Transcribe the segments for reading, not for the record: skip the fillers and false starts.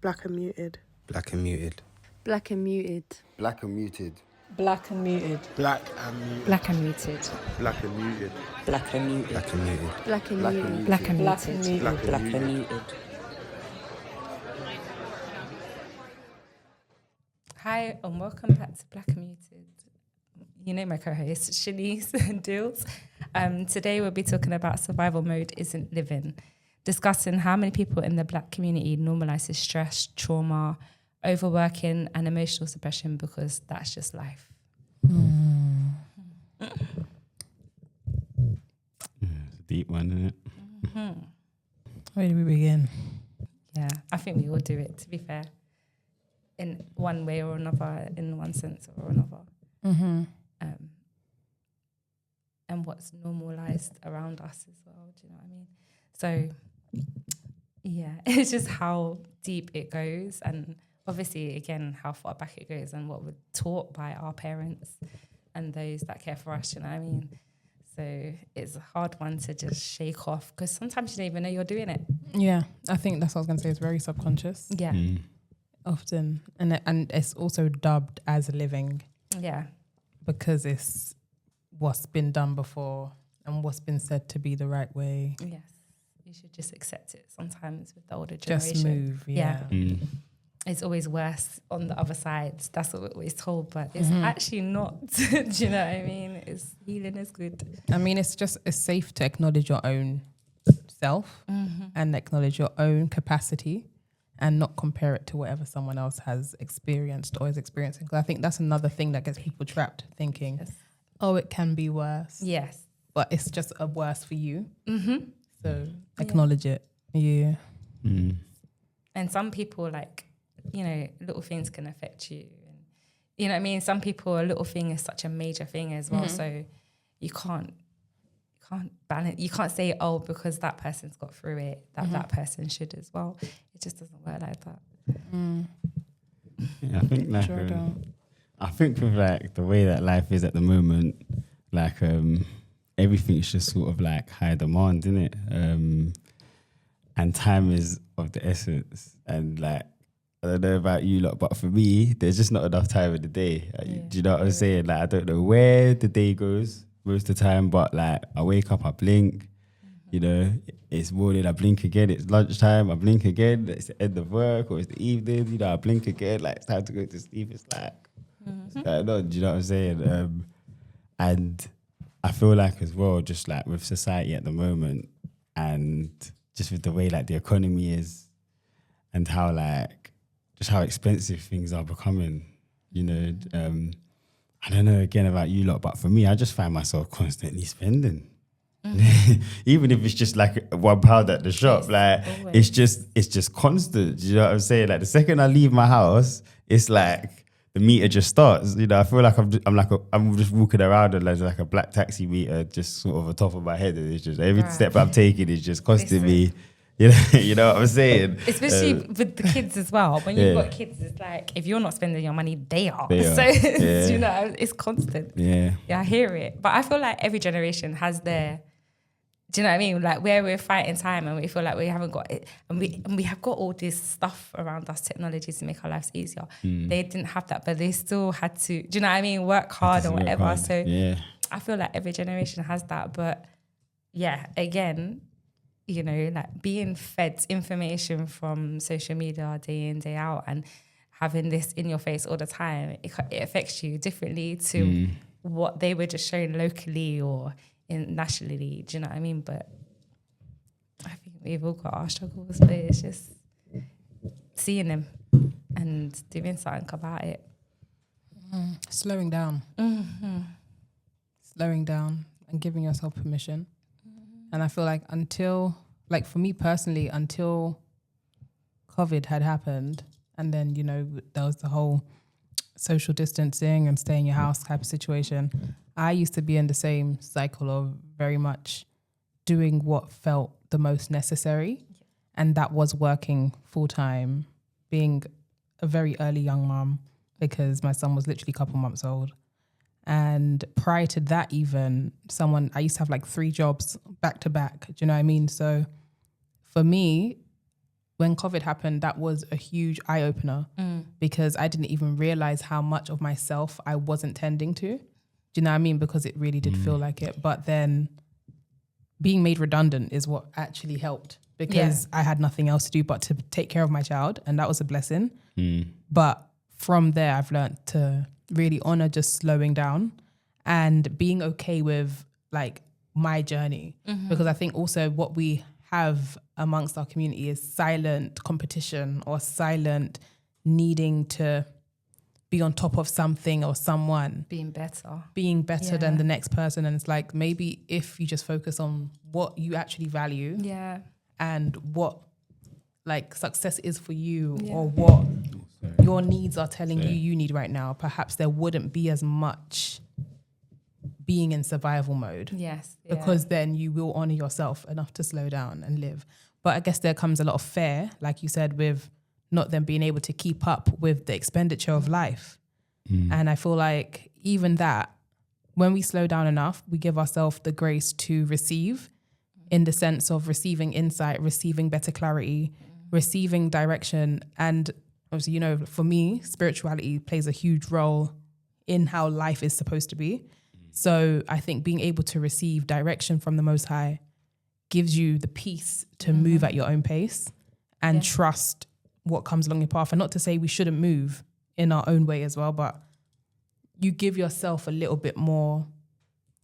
Black and muted. Black and muted. Black and muted. Black and muted. Black and muted. Black and muted. Black and muted. Black and muted. Black and muted. Black and muted. Black and muted. Black and Black muted. and Black muted. and muted. Hi and welcome back to Black and Muted. You know my co-host Shanice and Dillz. Today we'll be talking about survival mode isn't living, discussing how many people in the Black community normalises stress, trauma, overworking and emotional suppression because that's just life. It's a deep one, isn't it? Mm-hmm. Where do we begin? Yeah, I think we all do it, to be fair, in one way or another, in one sense or another. Mm-hmm. And what's normalized around us as well, do you know what I mean? So, yeah, it's just how deep it goes and obviously, again, how far back it goes and what we're taught by our parents and those that care for us, you know what I mean? So it's a hard one to just shake off because sometimes you don't even know you're doing it. Yeah, I think that's what I was going to say. It's very subconscious. Yeah. Often. And it's also dubbed as living. Yeah. Because it's what's been done before and what's been said to be the right way. Yes. You should just accept it sometimes with the older generation. Just move, yeah. It's always worse on the other side. That's what we're always told, but it's actually not. Do you know what I mean? It's healing is good. I mean, it's safe to acknowledge your own self and acknowledge your own capacity and not compare it to whatever someone else has experienced or is experiencing. Because I think that's another thing that gets people trapped, thinking, oh, it can be worse. Yes. But it's just a worse for you. So acknowledge it. Yeah. And some people, like, you know, little things can affect you. And, you know what I mean? Some people, a little thing is such a major thing as well. So you can't balance. You can't say, oh, because that person's got through it, that person should as well. It just doesn't work like that. Yeah, I think like I think with like the way that life is at the moment, like everything's just sort of like high demand, isn't it? And time is of the essence. And like I don't know about you lot, but for me, there's just not enough time in the day. Do you know what I'm saying? Like I don't know where the day goes most of the time, but like I wake up, I blink, you know, it's morning, I blink again, it's lunchtime, I blink again, it's the end of work or it's the evening, you know, I blink again, like it's time to go to sleep. It's like, what's going on? Do you know what I'm saying? And I feel like as well, just like with society at the moment and just with the way like the economy is and how like, just how expensive things are becoming, you know. I don't know again about you lot, but for me, I just find myself constantly spending. Even if it's just like £1 at the shop, like it's just constant. Do you know what I'm saying? Like the second I leave my house, it's like the meter just starts. You know, I feel like I'm just walking around and there's like a black taxi meter just sort of on top of my head, and it's just every step I'm taking is just costing me. You know what I'm saying? Especially with the kids as well. When you've got kids, it's like, if you're not spending your money, they are. So, you know, it's constant. Yeah, I hear it. But I feel like every generation has their, do you know what I mean? Like where we're fighting time and we feel like we haven't got it. And we have got all this stuff around us, technology to make our lives easier. They didn't have that, but they still had to, do you know what I mean? Work hard or whatever. So I feel like every generation has that. But yeah, again, you know, like being fed information from social media day in, day out and having this in your face all the time, it affects you differently to what they were just showing locally or nationally. Do you know what I mean? But I think we've all got our struggles, but it's just seeing them and doing something about it. Slowing down. Slowing down and giving yourself permission. And I feel like for me personally, until COVID had happened, and then, you know, there was the whole social distancing and stay in your house type of situation, I used to be in the same cycle of very much doing what felt the most necessary. And that was working full time, being a very early young mom because my son was literally a couple months old. And prior to that even, I used to have like 3 jobs back to back. Do you know what I mean? So for me, when COVID happened, that was a huge eye opener because I didn't even realize how much of myself I wasn't tending to. Do you know what I mean? Because it really did feel like it. But then being made redundant is what actually helped because I had nothing else to do but to take care of my child. And that was a blessing. But from there, I've learned to really honor just slowing down and being okay with like my journey. Because I think also what we have amongst our community is silent competition or silent needing to be on top of something or someone. Being better than the next person. And it's like, maybe if you just focus on what you actually value and what like success is for you or what your needs are telling you need right now, perhaps there wouldn't be as much being in survival mode. Yes. Because then you will honor yourself enough to slow down and live. But I guess there comes a lot of fear, like you said, with not them being able to keep up with the expenditure of life. And I feel like even that, when we slow down enough, we give ourselves the grace to receive in the sense of receiving insight, receiving better clarity, receiving direction. And obviously, you know, for me, spirituality plays a huge role in how life is supposed to be. So I think being able to receive direction from the Most High gives you the peace to move at your own pace and trust what comes along your path. And not to say we shouldn't move in our own way as well, but you give yourself a little bit more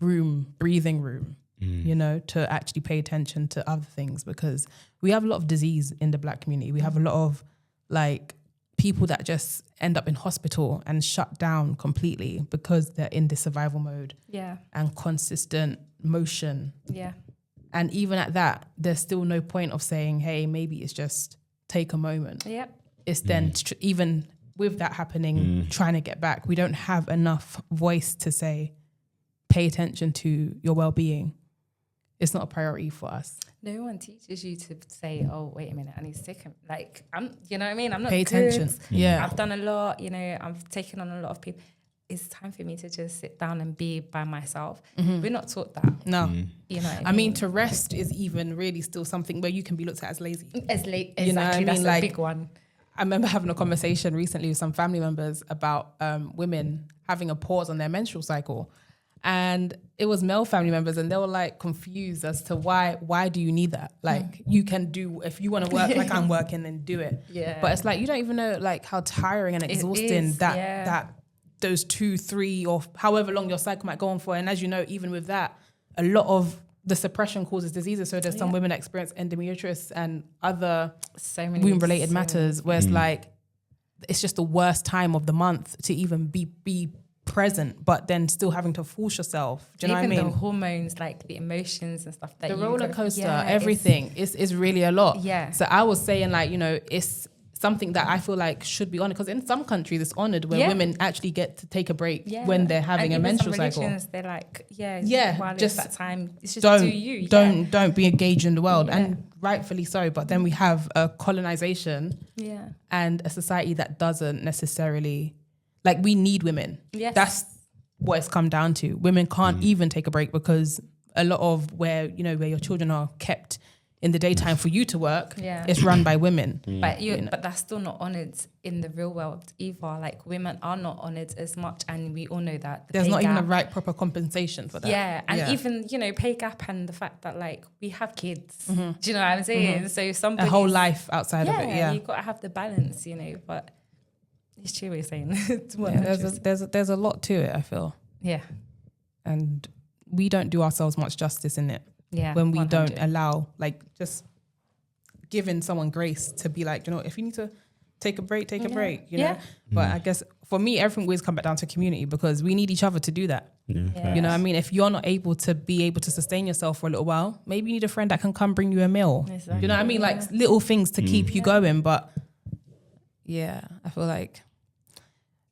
breathing room, you know, to actually pay attention to other things, because we have a lot of disease in the Black community. We have a lot of like people that just end up in hospital and shut down completely because they're in this survival mode and consistent motion. And even at that, there's still no point of saying, hey, maybe it's just take a moment. It's then even with that happening, trying to get back. We don't have enough voice to say, pay attention to your well-being. It's not a priority for us. No one teaches you to say, oh, wait a minute, I need to take him. Like, you know what I mean? I'm not pay attention. I've done a lot, you know, I've taken on a lot of people. It's time for me to just sit down and be by myself. We're not taught that. No. You know what I mean, to rest is even really still something where you can be looked at as lazy. Exactly, you know what I mean? That's like, a big one. I remember having a conversation recently with some family members about women having a pause on their menstrual cycle. And it was male family members, and they were like confused as to why do you need that? Like you can do, if you want to work like I'm working, then do it. But it's like, you don't even know like how tiring and exhausting that those 2, 3 or however long your cycle might go on for. And as you know, even with that, a lot of the suppression causes diseases. So there's some women that experience endometriosis and other womb-related matters where it's like, it's just the worst time of the month to even be present, but then still having to force yourself. Do you know what I mean? Even the hormones, like the emotions and stuff. That the roller coaster, everything is really a lot. So I was saying like, you know, it's something that I feel like should be honored, because in some countries it's honored where women actually get to take a break when they're having a menstrual cycle. They're like, while just it's that time, it's just don't do you. Don't be engaged in the world, and rightfully so. But then we have a colonization and a society that doesn't necessarily, like, we need women. That's what it's come down to. Women can't even take a break because a lot of where your children are kept in the daytime for you to work, it's run by women. But that's still not honoured in the real world either. Like, women are not honoured as much, and we all know that. There's not even a right proper compensation for that. Even, pay gap and the fact that, like, we have kids. Do you know what I'm saying? So somebody, a whole life outside of it, you've got to have the balance, but it's true what you're saying. There's a lot to it, I feel. And we don't do ourselves much justice in it. When we 100. Don't allow, like, just giving someone grace to be like, if you need to take a break, take a break, know. But I guess for me, everything always comes back down to community, because we need each other to do that. You know what I mean? If you're not able to sustain yourself for a little while, maybe you need a friend that can come bring you a meal. Exactly. You know what I mean? Like, little things to keep you going. But I feel like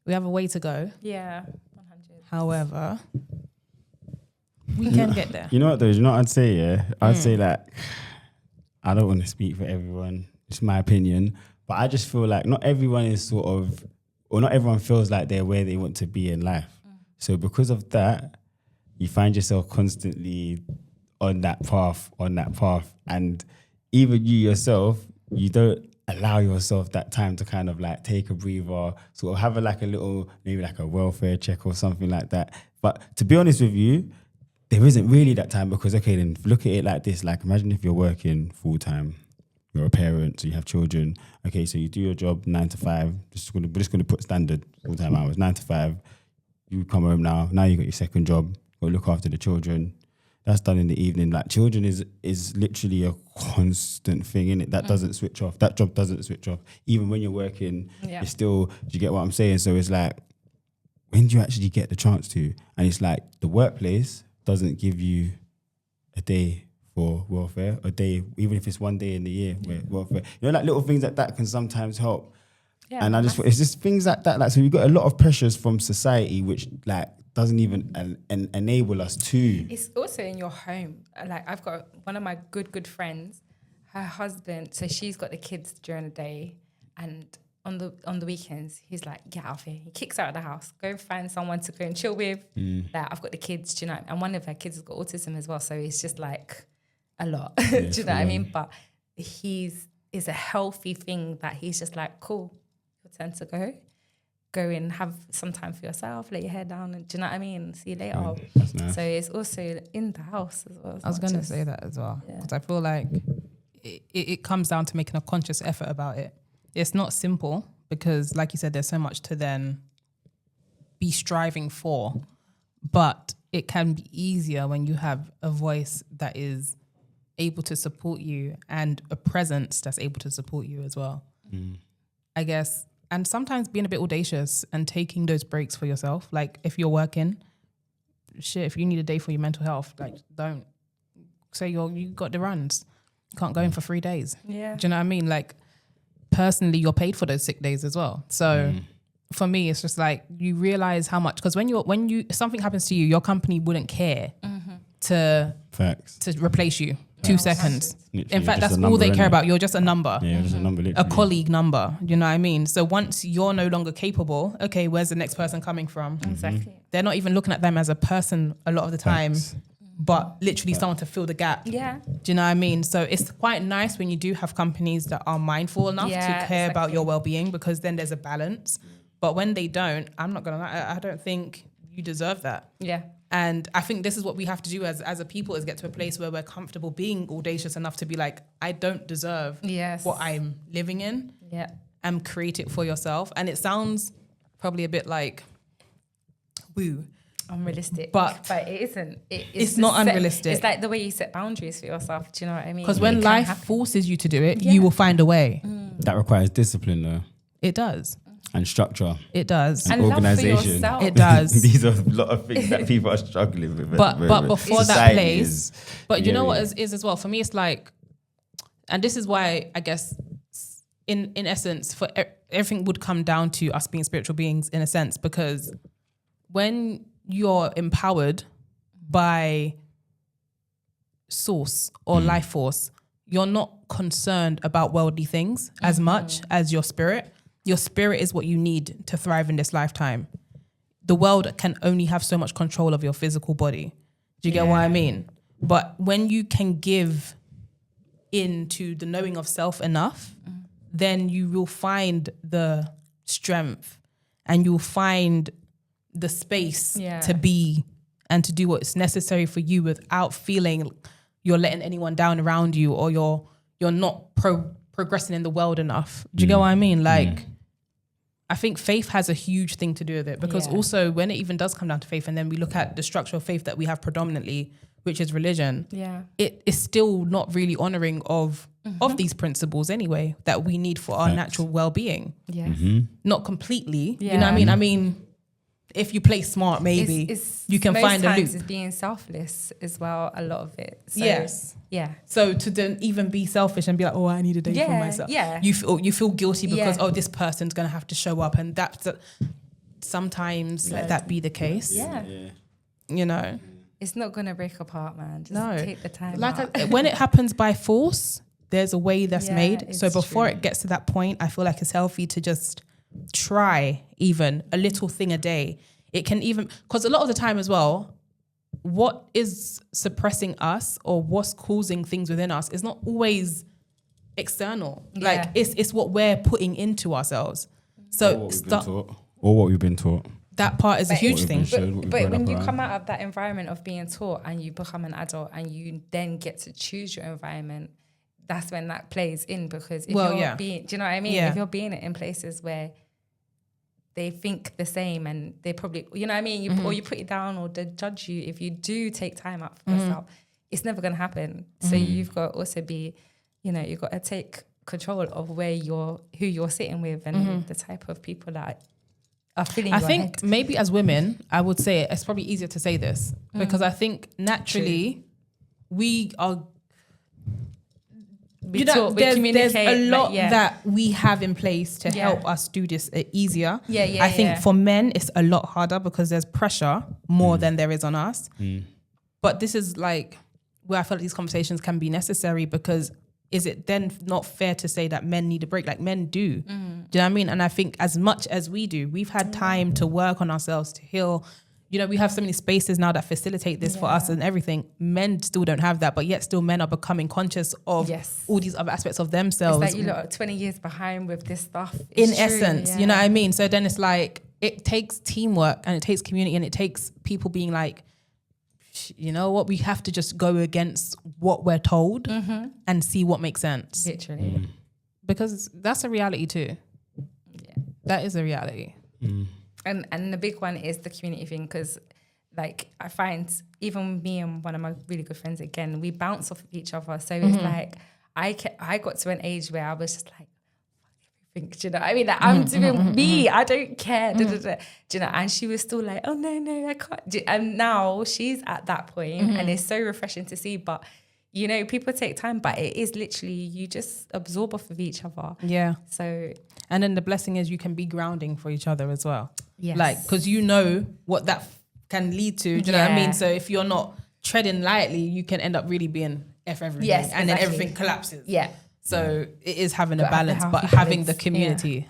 we have a way to go. 100. However, we can get there. You know what though? You know what I'd say? I'd say that I don't want to speak for everyone. It's my opinion, but I just feel like not everyone is not everyone feels like they're where they want to be in life. So because of that, you find yourself constantly on that path, and even you yourself, you don't allow yourself that time to kind of like take a breather, sort of have a little, maybe like a welfare check or something like that. But to be honest with you, there isn't really that time because, okay, then look at it like this. Like imagine if you're working full time, you're a parent, so you have children. Okay, so you do your job 9 to 5. We're just gonna put standard full time hours, 9 to 5. You come home now you got your second job, go look after the children. That's done in the evening. Like children is literally a constant thing, innit? That doesn't switch off. That job doesn't switch off. Even when you're working, it's still, do you get what I'm saying? So it's like, when do you actually get the chance to? And it's like the workplace doesn't give you a day for welfare, a day, even if it's one day in the year where welfare. You know, like little things like that can sometimes help. Yeah, and it's just things like that. Like, so we've got a lot of pressures from society, which like doesn't even enable us to. It's also in your home. Like I've got one of my good friends, her husband, so she's got the kids during the day, and on the weekends, he's like, get out of here. He kicks her out of the house, go and find someone to go and chill with. Like I've got the kids, do you know? And one of her kids has got autism as well, so it's just like a lot. Do you know what I mean? But it's a healthy thing that he's just like, cool, your turn to go and have some time for yourself, lay your head down, and do you know what I mean? See you later. That's nice. So it's also in the house as well. I was going to say that as well, because I feel like it comes down to making a conscious effort about it. It's not simple because, like you said, there's so much to then be striving for, but it can be easier when you have a voice that is able to support you and a presence that's able to support you as well. I guess. And sometimes being a bit audacious and taking those breaks for yourself. Like if you're working, if you need a day for your mental health, like don't say you got the runs. You can't go in for 3 days. Yeah. Do you know what I mean? Like personally, you're paid for those sick days as well. So for me, it's just like you realize how much, because when something happens to you, your company wouldn't care to replace you. 2 seconds. Literally, in fact, that's number, all they care about. You're just a number. Yeah, just a number. Literally. A colleague number. You know what I mean? So once you're no longer capable, okay, where's the next person coming from? Exactly. They're not even looking at them as a person a lot of the time, but literally someone to fill the gap. Yeah. Do you know what I mean? So it's quite nice when you do have companies that are mindful enough to care about your well-being, because then there's a balance. But when they don't, I'm not gonna lie, I don't think you deserve that. Yeah. And I think this is what we have to do as a people, is get to a place where we're comfortable being audacious enough to be like, I don't deserve what I'm living in. Yeah. And create it for yourself. And it sounds probably a bit like woo. Unrealistic. But it isn't. It's not unrealistic. It's like the way you set boundaries for yourself. Do you know what I mean? Because when life forces you to do it, you will find a way. That requires discipline though. It does. And structure. It does. And organisation. It does. These are a lot of things that people are struggling with. But before that place, but you know what is as well? For me, it's like, and this is why I guess in essence, for everything would come down to us being spiritual beings in a sense, because when you're empowered by source or life force, you're not concerned about worldly things as much as your spirit. Your spirit is what you need to thrive in this lifetime. The world can only have so much control of your physical body. Do you get what I mean? But when you can give into the knowing of self enough, then you will find the strength and you'll find the space to be and to do what's necessary for you without feeling you're letting anyone down around you, or you're not progressing in the world enough. Do you get what I mean? Like, I think faith has a huge thing to do with it, because also when it even does come down to faith, and then we look at the structure of faith that we have predominantly, which is religion, it is still not really honoring of these principles anyway that we need for our natural well-being. Not completely. You know what I mean? I mean, if you play smart, maybe you can find a loop. It's being selfless as well, a lot of it. So, yeah. So to then even be selfish and be like, oh, I need a day for myself. Yeah. You feel guilty because, this person's going to have to show up. And that's sometimes let that be the case. Yeah. You know. It's not going to break apart, man. Just take the time when it happens by force, there's a way that's made. So before it gets to that point, I feel like it's healthy to just try even a little thing a day. It can even, because a lot of the time as well, what is suppressing us or what's causing things within us is not always external. Yeah. Like it's what we're putting into ourselves. So what we've been taught. That part is a huge thing. But when you come out of that environment of being taught and you become an adult and you then get to choose your environment, that's when that plays in, because if you're being, do you know what I mean? Yeah. If you're being in places where they think the same and they probably, you know what I mean? Or you put it down or they judge you. If you do take time out for yourself, it's never going to happen. So you've got to also be, you've got to take control of who you're sitting with and the type of people that are filling your think head. maybe as women, I would say it's probably easier to say this because I think naturally we are, there's a lot that we have in place to help us do this easier. I think for men, it's a lot harder because there's pressure more than there is on us. But this is like where I feel like these conversations can be necessary, because is it then not fair to say that men need a break? Like men do. Do you know what I mean? And I think as much as we do, we've had time to work on ourselves, to heal. We have so many spaces now that facilitate this for us and everything. Men still don't have that, but yet still men are becoming conscious of all these other aspects of themselves. It's like you lot are 20 years behind with this stuff. In essence, you know what I mean? So then it's like, it takes teamwork and it takes community and it takes people being like, you know what, we have to just go against what we're told and see what makes sense. Literally. Because that's a reality too. Yeah. That is a reality. And the big one is the community thing, because like I find even me and one of my really good friends, again, we bounce off of each other. So it's like I got to an age where I was just like, do you know what I mean? Like, I'm doing me. I don't care. Do you know? And she was still like, oh, no, I can't. And now she's at that point and it's so refreshing to see. But, people take time, but it is literally, you just absorb off of each other. Yeah. So. And then the blessing is you can be grounding for each other as well. Yes. Like, because you know what that can lead to. Do you know what I mean? So if you're not treading lightly, you can end up really being F everything. Yes, and then everything collapses. Yeah. So it is having a balance, but having the community,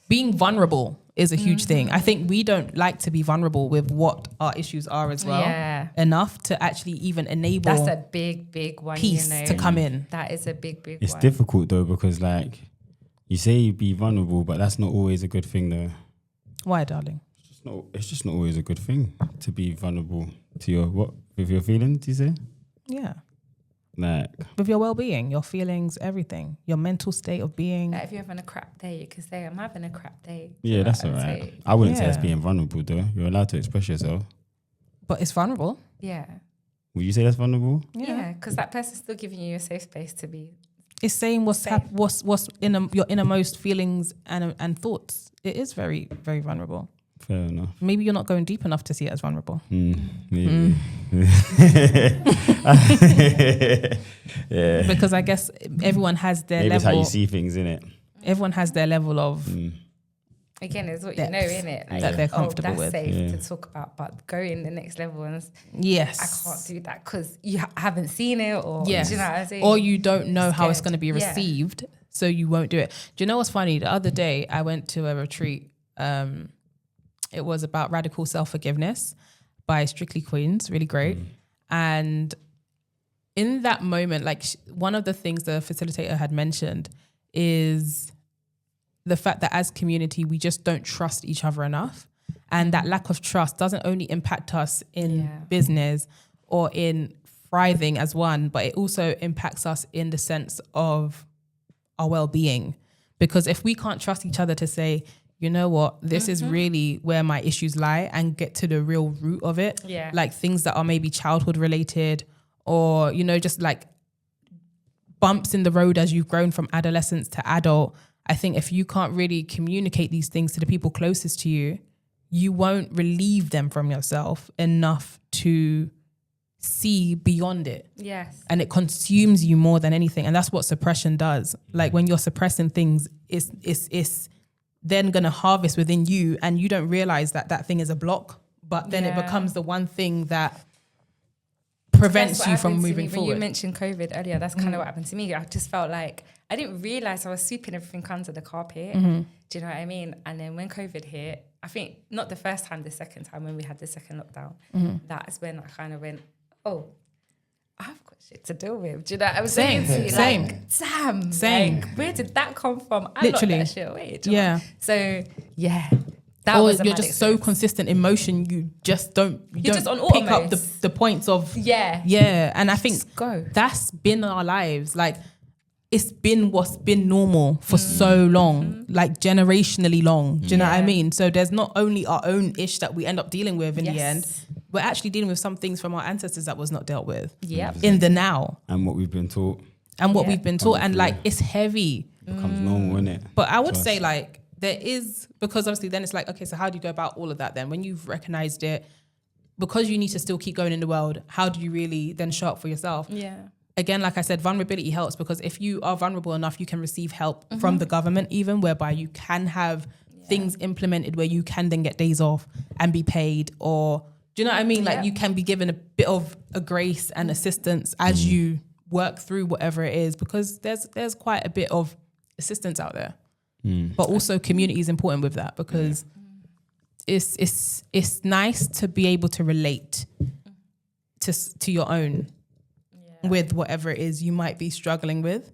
being vulnerable is a huge thing. I think we don't like to be vulnerable with what our issues are as well. Yeah. Enough to actually even enable that's a big one. Piece to come in. That is a big one. It's difficult though, because like you say you be vulnerable, but that's not always a good thing though. Why, darling? It's just not always a good thing to be vulnerable to with your feelings, you say? Yeah. Like, with your well-being, your feelings, everything, your mental state of being. Like if you're having a crap day, you can say, I'm having a crap day. Yeah, that's all right. I wouldn't say it's being vulnerable though. You're allowed to express yourself. But it's vulnerable. Yeah. Would you say that's vulnerable? Yeah, because that person's still giving you a safe space to be. It's saying what's in your innermost feelings and thoughts. It is very, very vulnerable. Fair enough. Maybe you're not going deep enough to see it as vulnerable. Maybe. Yeah. Because I guess everyone has their maybe level. It's how you see things, innit? Everyone has their level of. Again, it's what you know, innit? Like, that they're comfortable that's with. safe to talk about, but going the next level and yes, I can't do that because you haven't seen it, or do you know what I'm saying? Or you don't know how it's going to be received, so you won't do it. Do you know what's funny? The other day I went to a retreat. It was about radical self-forgiveness by Strictly Queens, really great. And in that moment, like one of the things the facilitator had mentioned is the fact that as community, we just don't trust each other enough. And that lack of trust doesn't only impact us in business or in thriving as one, but it also impacts us in the sense of our well-being. Because if we can't trust each other to say, you know what, this is really where my issues lie, and get to the real root of it. Yeah. Like things that are maybe childhood related, or, you know, just like bumps in the road as you've grown from adolescence to adult. I think if you can't really communicate these things to the people closest to you, you won't relieve them from yourself enough to see beyond it. Yes. And it consumes you more than anything. And that's what suppression does. Like when you're suppressing things, it's then going to harvest within you, and you don't realize that that thing is a block, but then it becomes the one thing that prevents you from moving forward. When you mentioned COVID earlier, that's kind of what happened to me. I just felt like I didn't realize I was sweeping everything under the carpet. Do you know what I mean? And then when COVID hit, I think not the first time, the second time when we had the second lockdown, that's when I kind of went, oh, I've got shit to deal with. Do you know what I'm Same, saying? To you? same. Like, damn. Same. Like, where did that come from? I Literally. locked that shit away. Do you know? Yeah. So, yeah. That Or was a you're mad just so experience. consistent in motion, you just don't. You're just on pick up automate. the points of Yeah. yeah. And I think Just go. that's been our lives. Like it's been what's been normal for so long, like generationally long. Do you know what I Yeah. mean? So there's not only our own ish that we end up dealing with in the Yes. end. We're actually dealing with some things from our ancestors that was not dealt with Yep. in the now And what we've been taught and what Yeah. we've been taught. And like it's heavy. becomes normal, innit? But I would To us. say like there is, because obviously then it's like, okay, so how do you go about all of that then? When you've recognized it, because you need to still keep going in the world, how do you really then show up for yourself? Yeah. Again, like I said, vulnerability helps because if you are vulnerable enough, you can receive help from the government even, whereby you can have things implemented where you can then get days off and be paid, or do you know what I mean? Like Yeah. you can be given a bit of a grace and assistance as you work through whatever it is, because there's quite a bit of assistance out there. But also community is important with that because it's nice to be able to relate to your own with whatever it is you might be struggling with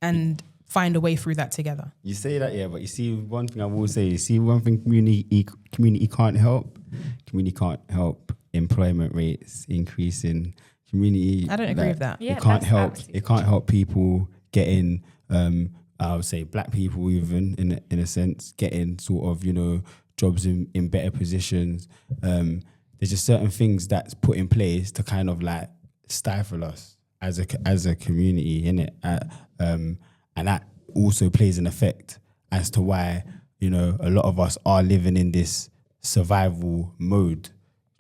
and find a way through that together. You say that, yeah, but you see, one thing I will say, you see, one thing community can't help. Community can't help employment rates increasing. Community, I don't agree with that. Yeah, it can't that's help. absolutely It can't help people getting. I would say black people even in a sense getting sort of, you know, jobs in better positions. There's just certain things that's put in place to kind of like stifle us as a community, innit? And that also plays an effect as to why, you know, a lot of us are living in this survival mode.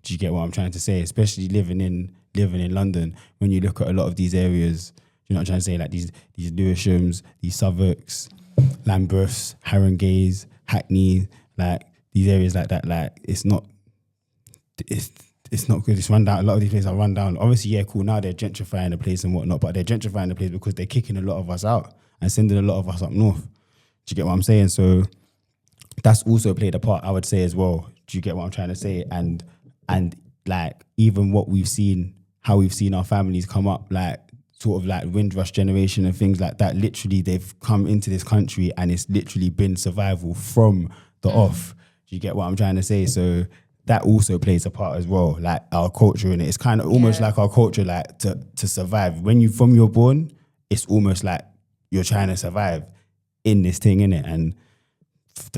Do you get what I'm trying to say? Especially living in London, when you look at a lot of these areas. You know what I'm trying to say? Like these Lewishams, these Southwarks, Lambeths, Haringey's, Hackney, like these areas like that. Like it's not good. It's run down. A lot of these places are run down. Obviously, yeah, cool. Now they're gentrifying the place and whatnot, but they're gentrifying the place because they're kicking a lot of us out and sending a lot of us up north. Do you get what I'm saying? So that's also played a part, I would say, as well. Do you get what I'm trying to say? And like even what we've seen, how we've seen our families come up, like sort of like Windrush generation and things like that. Literally, they've come into this country and it's literally been survival from the off. Do you get what I'm trying to say? So that also plays a part as well, like our culture in it. It's kind of almost like our culture, like to survive. When you're born, it's almost like you're trying to survive in this thing, innit? And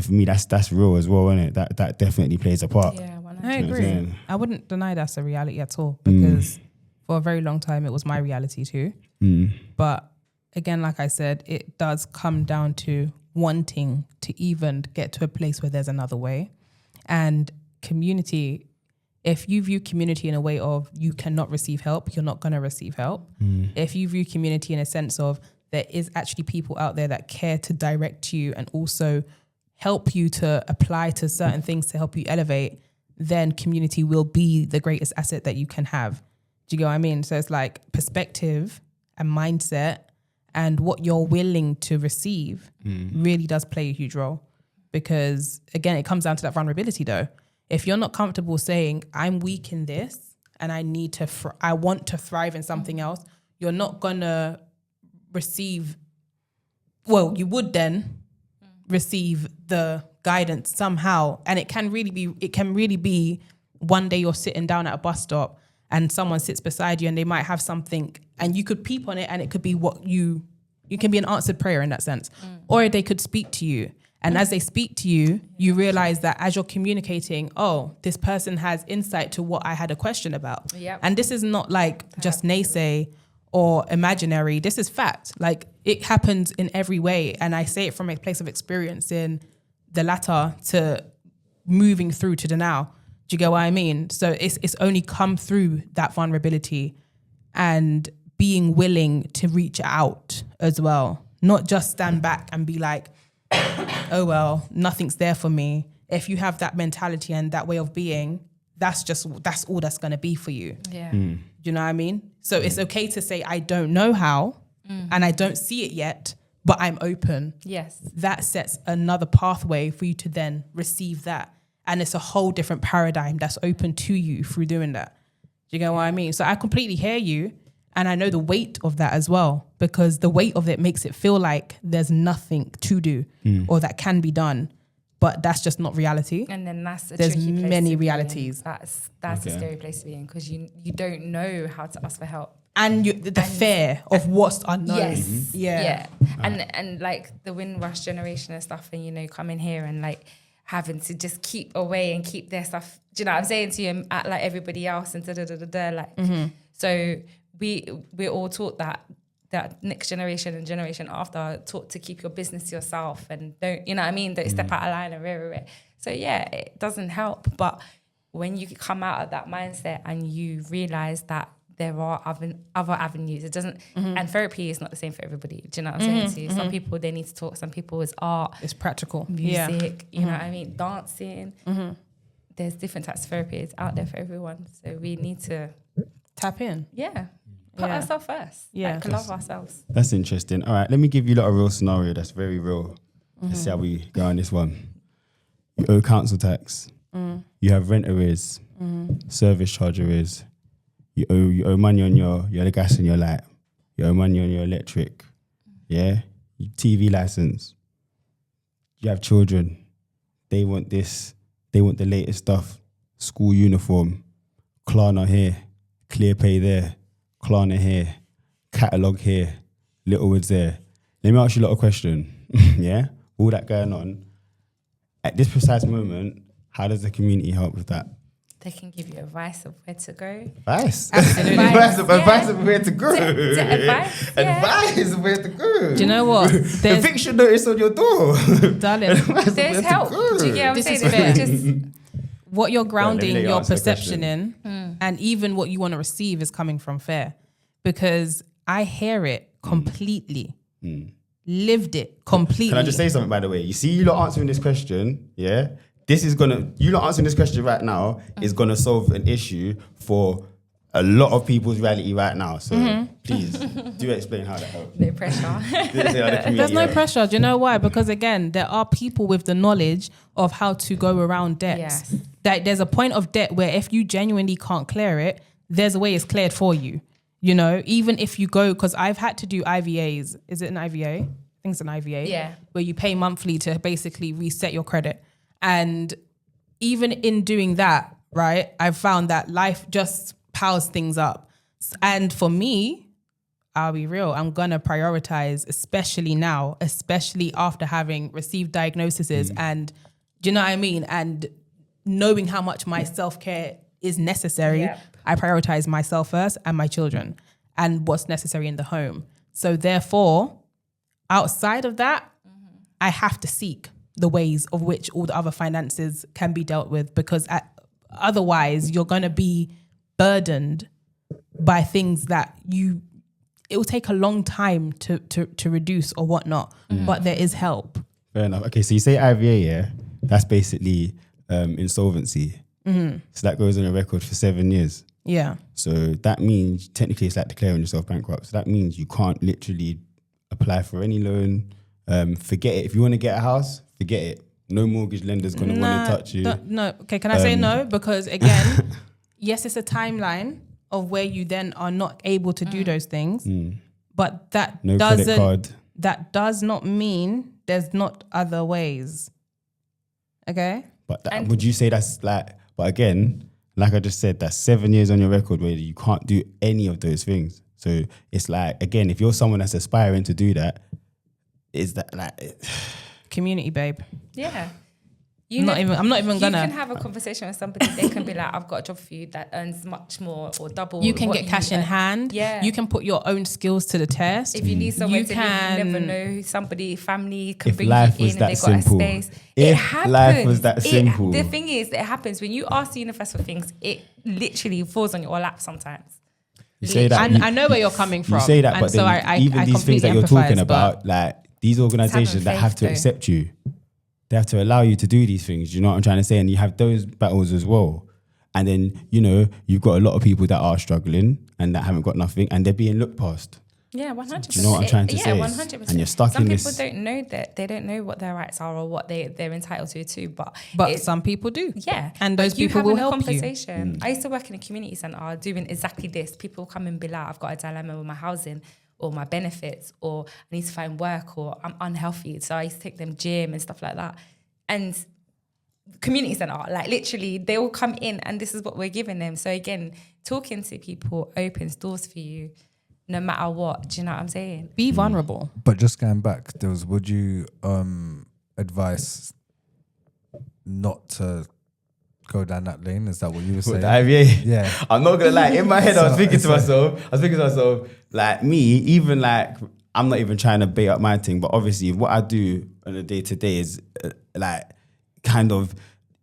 for me, that's real as well, innit? That definitely plays a part. Yeah, I You know what I'm agree. saying? I wouldn't deny that's a reality at all because for a very long time it was my reality too. But again, like I said, it does come down to wanting to even get to a place where there's another way. And community, if you view community in a way of you cannot receive help, you're not going to receive help. If you view community in a sense of there is actually people out there that care to direct you and also help you to apply to certain things to help you elevate, then community will be the greatest asset that you can have. Do you get what I mean? So it's like perspective and mindset and what you're willing to receive really does play a huge role. Because again, it comes down to that vulnerability though. If you're not comfortable saying, I'm weak in this and I need to, I want to thrive in something else, you're not gonna receive, well, you would then receive the guidance somehow. And it can really be one day you're sitting down at a bus stop and someone sits beside you and they might have something and you could peep on it and it could be what you can be an answered prayer in that sense. Or they could speak to you. And as they speak to you, you realize that as you're communicating, oh, this person has insight to what I had a question about. Yep. And this is not like just naysay or imaginary. This is fact. Like it happens in every way. And I say it from a place of experience in the latter to moving through to the now. Do you get what I mean? So it's only come through that vulnerability and being willing to reach out as well. Not just stand back and be like, oh, well, nothing's there for me. If you have that mentality and that way of being, that's all that's going to be for you. Yeah. Do you know what I mean? So it's okay to say, I don't know how and I don't see it yet, but I'm open. Yes. That sets another pathway for you to then receive that. And it's a whole different paradigm that's open to you through doing that. you get what I mean? So I completely hear you. And I know the weight of that as well, because the weight of it makes it feel like there's nothing to do or that can be done. But that's just not reality. And then there's many realities. That's a scary place to be in, because you don't know how to ask for help. And the fear of what's unknown. Yes. Yeah. And like the Windrush generation and stuff, and, you know, coming here and like having to just keep away and keep their stuff. Do you know what I'm saying to you? Act like everybody else and like. So we're all taught that next generation and generation after are taught to keep your business to yourself and don't, you know what I mean? Don't step out of line and rah. So yeah, it doesn't help. But when you come out of that mindset and you realize that there are other avenues, it doesn't, and therapy is not the same for everybody. Do you know what I'm saying to you? Some people, they need to talk. Some people, it's art. It's practical. Music, you know what I mean? Dancing. There's different types of therapy. It's out there for everyone. So we need to tap in. Yeah. Put ourselves first. Yeah. Like, love ourselves. That's interesting. All right, let me give you a real scenario that's very real. Let's see how we go on this one. You owe council tax. You have rent arrears, service charge arrears. You owe money on your gas and your light. You owe money on your electric. Yeah? Your TV license. You have children. They want this. They want the latest stuff. School uniform. Klarna here. Clear pay there. Klarna here. Catalogue here. Littlewoods there. Let me ask you a little question. Yeah? All that going on. At this precise moment, how does the community help with that? They can give you advice of where to go. Advice? Absolutely. Advice of where to go. Advice? Yeah. Advice of where to go. Do you know what? Eviction notice on your door. Darling, There's help. Do you get what I'm This saying? is fair. Just what you're grounding let me your answer the perception in, and even what you want to receive is coming from fear. Because I hear it completely. Lived it completely. Can I just say something, by the way? You see, you lot answering this question, yeah? You lot answering this question right now is going to solve an issue for a lot of people's reality right now. So please, do explain how that helps. no pressure. There's no pressure. Do you know why? Because again, there are people with the knowledge of how to go around debts. Yes. That there's a point of debt where if you genuinely can't clear it, there's a way it's cleared for you. You know, even if you go, because I've had to do IVAs. Is it an IVA? I think it's an IVA. Yeah. Where you pay monthly to basically reset your credit. And even in doing that, right, I've found that life just piles things up. And for me, I'll be real, I'm going to prioritize, especially now, especially after having received diagnoses and, do you know what I mean? And knowing how much my self-care is necessary, Yep. I prioritize myself first and my children and what's necessary in the home. So therefore, outside of that, I have to seek the ways of which all the other finances can be dealt with, because otherwise you're going to be burdened by things that it will take a long time to reduce or whatnot, but there is help. Fair enough. Okay, so you say IVA, yeah? That's basically insolvency. So that goes on your record for 7 years. Yeah. So that means, technically it's like declaring yourself bankrupt. So that means you can't literally apply for any loan. Forget it. If you want to get a house, forget it. No mortgage lender's going to want to touch you. No. Okay, can I say no? Because again, yes, it's a timeline of where you then are not able to do those things. But that credit card. That does not mean there's not other ways. Okay? But would you say that's like, but again, like I just said, that's 7 years on your record where you can't do any of those things. So it's like, again, if you're someone that's aspiring to do that, is that like... Community, babe. Yeah. I'm not even gonna. You can have a conversation with somebody. They can be like, "I've got a job for you that earns much more or double." You can what get cash in earn. hand. Yeah. You can put your own skills to the test. If you need somewhere You to can- live, you never know who somebody, family can If bring life you was in that and they got a simple. space. If It happens. life was that simple. The thing is, it happens when you ask the universe for things. It literally falls on your lap sometimes. You say that. And I know where you're coming from. You say that, and but so then I even these things that you're completely talking empathise, about, like these organizations that faith, have to though. accept you, they have to allow you to do these things. You know what I'm trying to say? And you have those battles as well. And then, you know, you've got a lot of people that are struggling and that haven't got nothing and they're being looked past. Yeah, 100%. Do you know what I'm trying to say? 100%. And you're stuck some in people this. don't know that. They don't know what their rights are or what they're entitled to. But some people do. Yeah. And those but you people will having a help you. conversation. I used to work in a community centre doing exactly this. People come and be like, I've got a dilemma with my housing or my benefits, or I need to find work, or I'm unhealthy. So I used to take them gym and stuff like that. And community centre, like literally they all come in and this is what we're giving them. So again, talking to people opens doors for you no matter what. Do you know what I'm saying? Be vulnerable. But just going back, Dillz, would you advise not to go down that lane? Is that what you were saying? Yeah. I'm not gonna lie. In my head, I was thinking to So- myself, like me, even like I'm not even trying to bait up my thing, but obviously what I do on a day to day is like kind of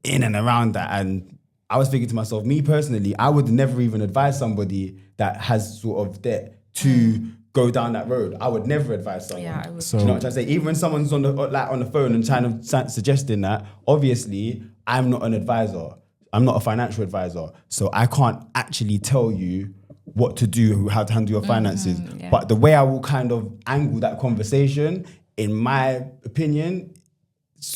in and around that. And I was thinking to myself, me personally, I would never even advise somebody that has sort of debt to go down that road. I would never advise someone. Yeah, I would. Do you know what I'm trying to say? Even when someone's on the phone and trying to suggesting that, obviously I'm not an advisor. I'm not a financial advisor, so I can't actually tell you what to do, how to handle your finances. Yeah. But the way I will kind of angle that conversation, in my opinion,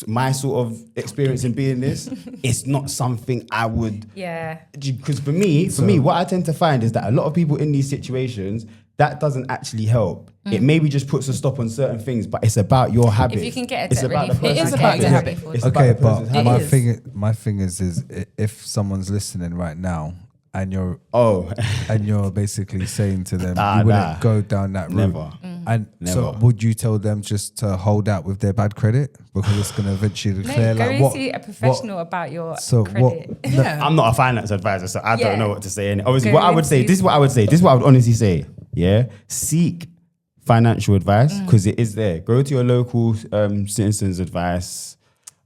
my sort of experience in being this, it's not something I would. Yeah. Because for me, what I tend to find is that a lot of people in these situations, that doesn't actually help. It maybe just puts a stop on certain things, but it's about your habits. If you can get a it's debt about relief, the It is person's about your habits. habit. It's Okay, about the person's but habits. my thing is if someone's listening right now and you're Oh, and you're basically saying to them, Nah, you wouldn't nah. go down that route. Never. And so Never. would you tell them just to hold out with their bad credit because it's going to eventually No, clear? go Like and what? see a professional about your So credit. what? Yeah. I'm not a finance advisor, so I Yeah. don't know what to say. And obviously, Go what I would say, into- this is what I would say, this is what I would honestly say. Yeah, seek financial advice because it is there. Go to your local citizens advice.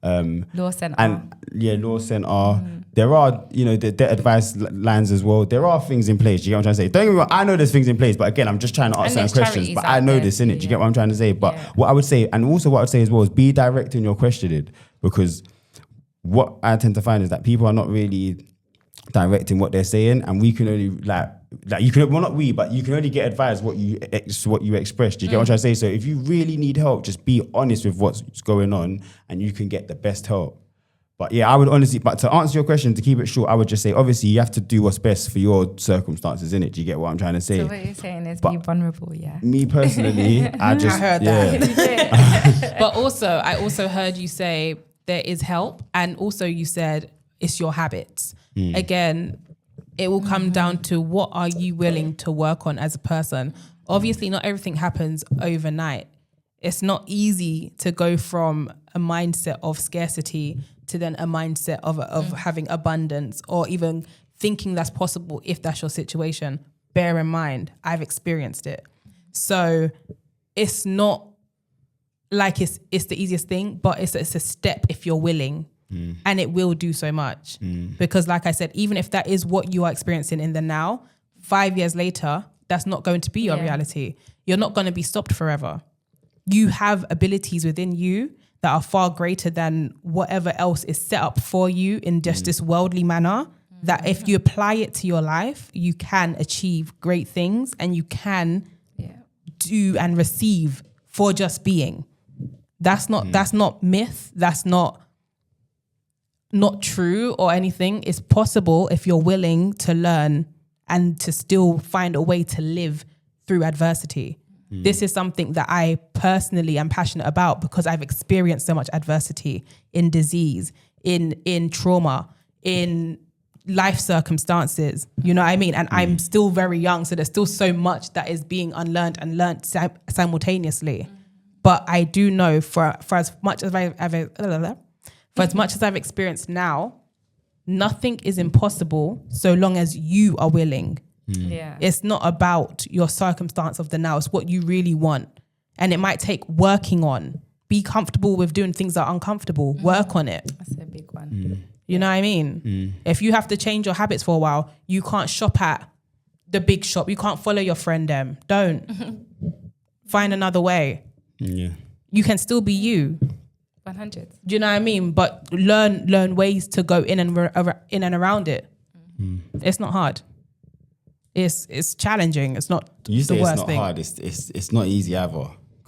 Law centre. And law centre. There are, the debt advice lines as well. There are things in place. Do you get what I'm trying to say? Don't get me wrong, I know there's things in place, but again, I'm just trying to answer And certain there's questions. charities But out I know there this, innit? too, Do you get yeah. what I'm trying to say? But Yeah. what I would say, and also what I would say as well, is be direct in your questioning, because what I tend to find is that people are not really direct in what they're saying, and we can only you can, well, not we, but you can only get advice what you express. Do you get what I'm trying to say? So if you really need help, just be honest with what's going on, and you can get the best help. But yeah, I would honestly, but to answer your question, to keep it short, I would just say, obviously, you have to do what's best for your circumstances, innit? Do you get what I'm trying to say? So what you're saying is But- be vulnerable, yeah. Me personally, I just heard yeah. that. But also, I also heard you say there is help, and also you said it's your habits. Again, it will come down to what are you willing to work on as a person. Obviously, not everything happens overnight. It's not easy to go from a mindset of scarcity to then a mindset of having abundance, or even thinking that's possible if that's your situation. Bear in mind, I've experienced it. So it's not like it's the easiest thing, but it's a step if you're willing, and it will do so much. Because like I said, even if that is what you are experiencing in the now, 5 years later, that's not going to be your reality. You're not going to be stopped forever. You have abilities within you that are far greater than whatever else is set up for you in just this worldly manner, that if you apply it to your life, you can achieve great things, and you can do and receive for just being. That's not myth. That's not true or anything. It's possible if you're willing to learn and to still find a way to live through adversity. This is something that I personally am passionate about because I've experienced so much adversity in disease, in trauma, in life circumstances. You know what I mean? And I'm still very young, so there's still so much that is being unlearned and learned simultaneously. But I do know for as much as I've experienced now, nothing is impossible so long as you are willing. Yeah. It's not about your circumstance of the now. It's what you really want. And it might take working on. Be comfortable with doing things that are uncomfortable. Work on it. That's a big one. You know what I mean? If you have to change your habits for a while, you can't shop at the big shop. You can't follow your friend them. Don't. Find another way. Yeah. You can still be you. 100. Do you know what I mean? But learn ways to go in and around it. It's not hard. it's challenging. It's not You say the it's worst not thing. hard. It's not easy either.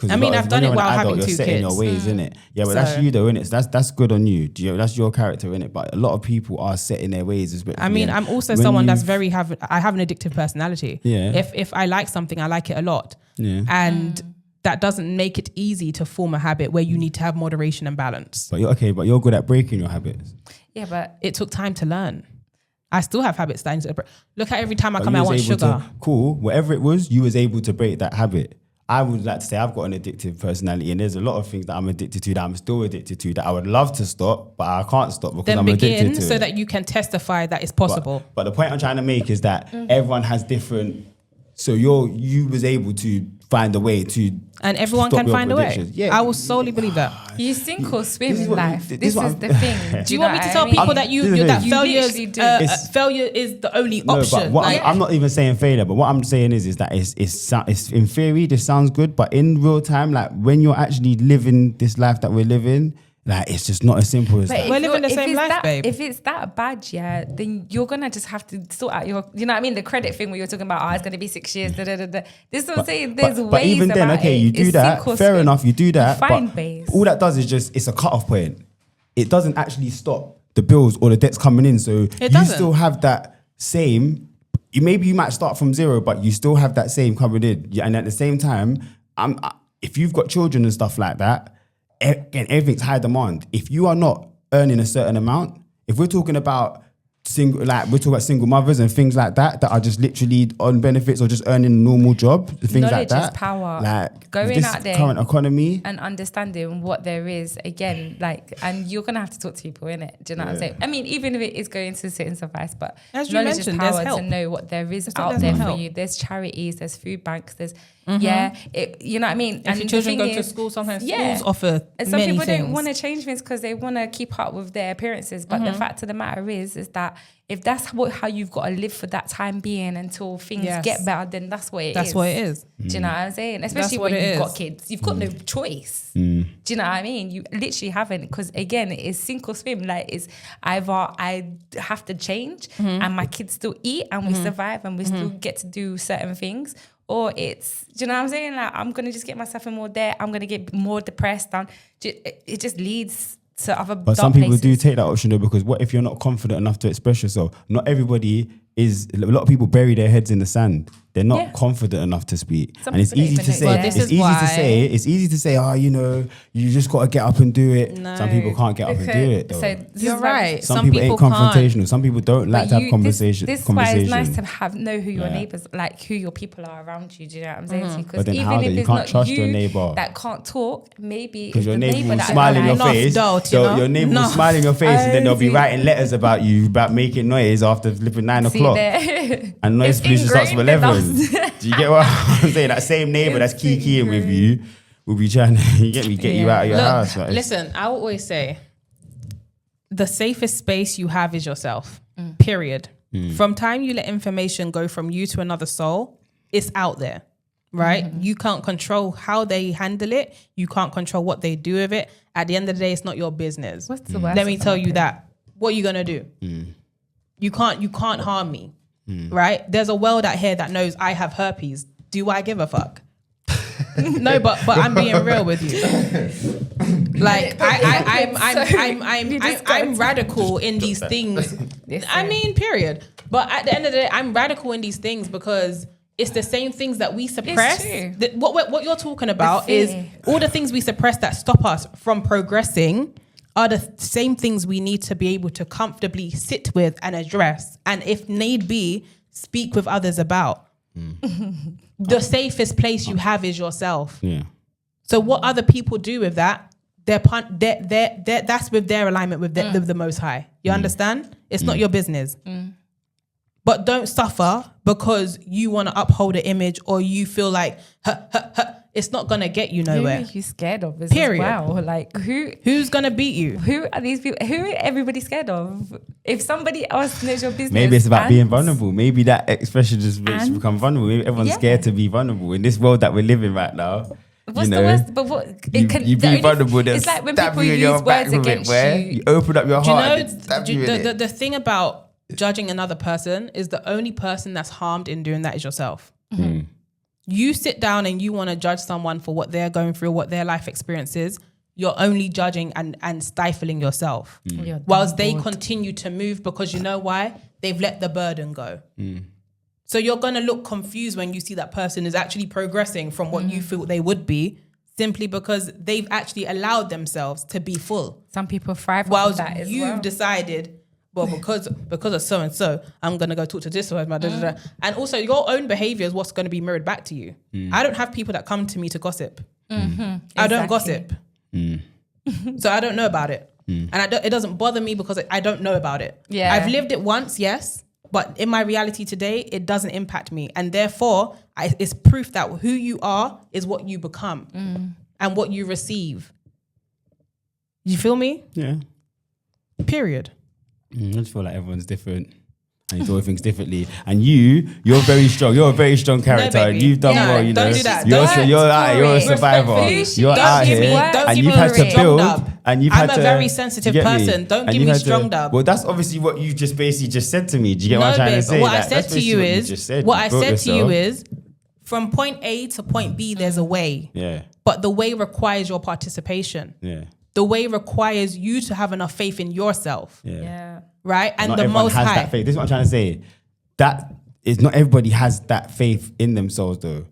I mean, I've done it while having you're 2 set in your kids. ways, innit? Yeah, but that's So- you though, innit? That's good on you. That's your character, innit? But a lot of people are set in their ways. I mean, I'm also someone that's I have an addictive personality. Yeah. If I like something, I like it a lot. Yeah. And that doesn't make it easy to form a habit where you need to have moderation and balance. But you're good at breaking your habits. Yeah, but It took time to learn. I still have habits that I need to break. Look at every time I But come you out, I was want able sugar. Cool, whatever it was, you was able to break that habit. I would like to say I've got an addictive personality, and there's a lot of things that I'm addicted to that I'm still addicted to that I would love to stop, but I can't stop because Then I'm addicted begin to so it. that you can testify that it's possible. But the point I'm trying to make is that everyone has different. So you was able to find a way to, And everyone stop can your find a way. addictions. Yeah. I will solely believe that. you sink or swim This is in what you- life. this This is what is I'm- the thing. Do you want me to tell people that This is the that thing. failure literally do. failure is the only No, option? but Like, I'm not even saying failure, but what I'm saying is that it's in theory this sounds good, but in real time, like when you're actually living this life that we're living, like it's just not as simple as But that. if We're living the if same it's life, that, babe. If it's that bad, yeah, then you're gonna just have to sort out your, you know what I mean, the credit thing where you're talking about, it's gonna be 6 years. Da, da, da, da. This is what I'm saying. There's ways but even then, about okay, it. you do It's that. sink or Fair swim. enough, you do that. Find but ways. all that does is just it's a cut-off point. It doesn't actually stop the bills or the debts coming in. So you doesn't. still have that same. Maybe you might start from zero, but you still have that same coming in. Yeah, and at the same time, if you've got children and stuff like that, again, everything's high demand. If you are not earning a certain amount, if we're talking about single mothers and things like that are just literally on benefits or just earning a normal job, things Knowledge like that. is power. Like Going this out there current economy. and understanding what there is again, like, and you're gonna have to talk to people, innit? Do you know what I'm saying? I mean, even if it is going to sit and suffice, but As you knowledge mentioned, is there's power help. to know what there is not out there's there no for help. you. There's charities, there's food banks, there's you know what I mean. if your children go to school, sometimes schools offer And some many people things. don't want to change things because they want to keep up with their appearances. But the fact of the matter is that if that's how you've got to live for that time being until things Yes. get better, then that's what it is. That's what it is. Do you know what I'm saying? Especially what when it you've is. got kids. You've got no choice. Do you know what I mean? You literally haven't, because again, it's sink or swim. Like, it's either I have to change and my kids still eat and we survive and we still get to do certain things, or it's, do you know what I'm saying? Like, I'm going to just get myself in more debt. I'm going to get more depressed. It just leads to other But dark some people do places. take that option though, because what if you're not confident enough to express yourself? Not everybody is. A lot of people bury their heads in the sand. They're not Yeah. confident enough to speak, Some and it's people don't easy even to know say. it's there. This It's is easy why- to say. It's easy to say. Oh, you just got to get up and do it. No. Some people can't get up and do it. Though. So this You're is why- right. Some people ain't can't. confrontational. Some people don't like But to have you- conversation. This is why it's nice conversation. to know who your Yeah. neighbors, like who your people are around you. Do you know what I'm saying? Mm-hmm. Because But then even how if though? You it's can't not trust you your neighbor. that can't talk, maybe Because it's your the neighbor neighbor will that smile in your Enough face. doubt, you So know? your neighbor No. will smile in your face, and then they'll be See. writing letters about you about making noise after flipping 9 See o'clock. there. And noise It's pollution starts with ingrained in 11. us. Do you get what I'm saying? That same neighbor that's It's kikiing with you will be trying to get you Yeah. out of your Look, house. Like, listen, I always say the safest space you have is yourself. Period. From time you let information go from you to another soul, it's out there, right? You can't control how they handle it. You can't control what they do with it. At the end of the day, it's not your business. What's the worst Let me that tell can you happen? that. What are you gonna do? You can't harm me, right? There's a world out here that knows I have herpes. Do I give a fuck? No, but I'm being real with you. Like I'm radical in these things. I mean, period. But at the end of the day, I'm radical in these things because it's the same things that we suppress. true. What you're talking about fear. is all the things we suppress that stop us from progressing are the same things we need to be able to comfortably sit with and address, and if need be, speak with others about. The safest place you have is yourself. yeah. So what other people do with that, that's with their alignment with the Most High. You understand? It's not your business. But don't suffer because you want to uphold an image or you feel like it's not gonna get you Who nowhere. are you scared of? Period. Wow. Like Who's gonna beat you? who are these people? Who are everybody scared of? If somebody else knows your business, Maybe it's about and- being vulnerable. Maybe that expression just makes you And- become vulnerable. Maybe everyone's Yeah. scared to be vulnerable in this world that we're living right now. What's you the know, worst? But what you the be only- vulnerable. Then It's like when stab people you in your use back words with it, against where you. you open up your Do you heart know and stab you in it. the thing about judging another person is the only person that's harmed in doing that is yourself. You sit down and you want to judge someone for what they're going through, what their life experience is, you're only judging and stifling yourself. Whilst they continue to move because you know why? They've let the burden go. So you're going to look confused when you see that person is actually progressing from what you feel they would be, simply because they've actually allowed themselves to be full. Some people thrive Whilst off that as you've well. decided, well, because of so and so, I'm gonna go talk to this one. And also, your own behavior is what's going to be mirrored back to you. I don't have people that come to me to gossip. I don't gossip, so I don't know about it, and it doesn't bother me because I don't know about it. Yeah. I've lived it once, yes, but in my reality today, it doesn't impact me, and therefore, it's proof that who you are is what you become and what you receive. You feel me? Yeah. Period. I just feel like everyone's different. And you do things differently. And you're very strong. You're a very strong character. No, and baby. you've done No, well, you know. don't do that. You're a survivor. Respectfully. You're Don't out give me- here. don't And give you've me had to a build. dub. And you've I'm had a to, very sensitive you get me? person. Don't And give you've me had to- strong dub. Well, that's obviously what you just basically just said to me. Do you get what I'm trying to say? What Like, I that's said to you basically what just said. what You I built said to you yourself. is, from point A to point B, there's a way. Yeah. But the way requires your participation. Yeah. The way requires you to have enough faith in yourself. Yeah. Right? And Not the everyone Most has High. that faith. This is what I'm trying to say. That is not everybody has that faith in themselves though.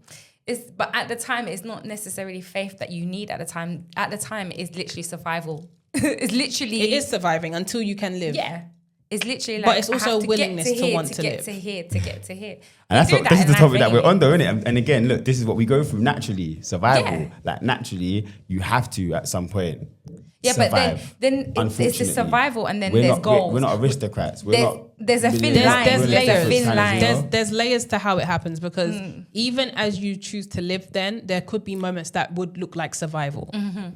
But at the time, it's not necessarily faith that you need at the time. At the time, it's literally survival. It's literally... It is surviving until you can live. Yeah. It's literally like... But it's I also have to willingness get to want to get live. to here, to get to here. And that's You do what, this is in the life topic that we're anyway. on though, isn't it? And again, look, this is what we go through naturally. Survival. Yeah. Like naturally, you have to at some point Yeah, but survive. then it's the Unfortunately. survival and then We're there's not, goals. We're not aristocrats. There's a thin line. There's There's layers. a thin line. There's layers to how it happens, because even as you choose to live, then there could be moments that would look like survival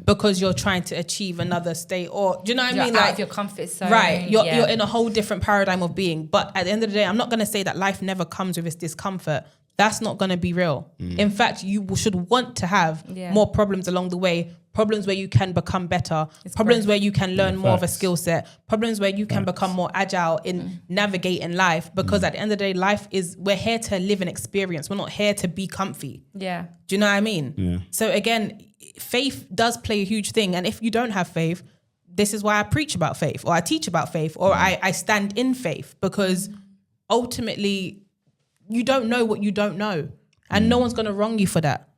because you're trying to achieve another state, or do you know what I You're mean? out Like of your comfort zone. right, you're Yeah. in a whole different paradigm of being. But at the end of the day, I'm not going to say that life never comes with its discomfort. That's not going to be real. In fact, you should want to have more problems along the way. Problems where you can become better, problems where you can learn more of a skill set, problems where you can become more agile in navigating life. Because at the end of the day, we're here to live an experience. We're not here to be comfy. Yeah. Do you know what I mean? Yeah. So again, faith does play a huge thing. And if you don't have faith, this is why I preach about faith, or I teach about faith, or I stand in faith, because ultimately you don't know what you don't know. And no one's going to wrong you for that.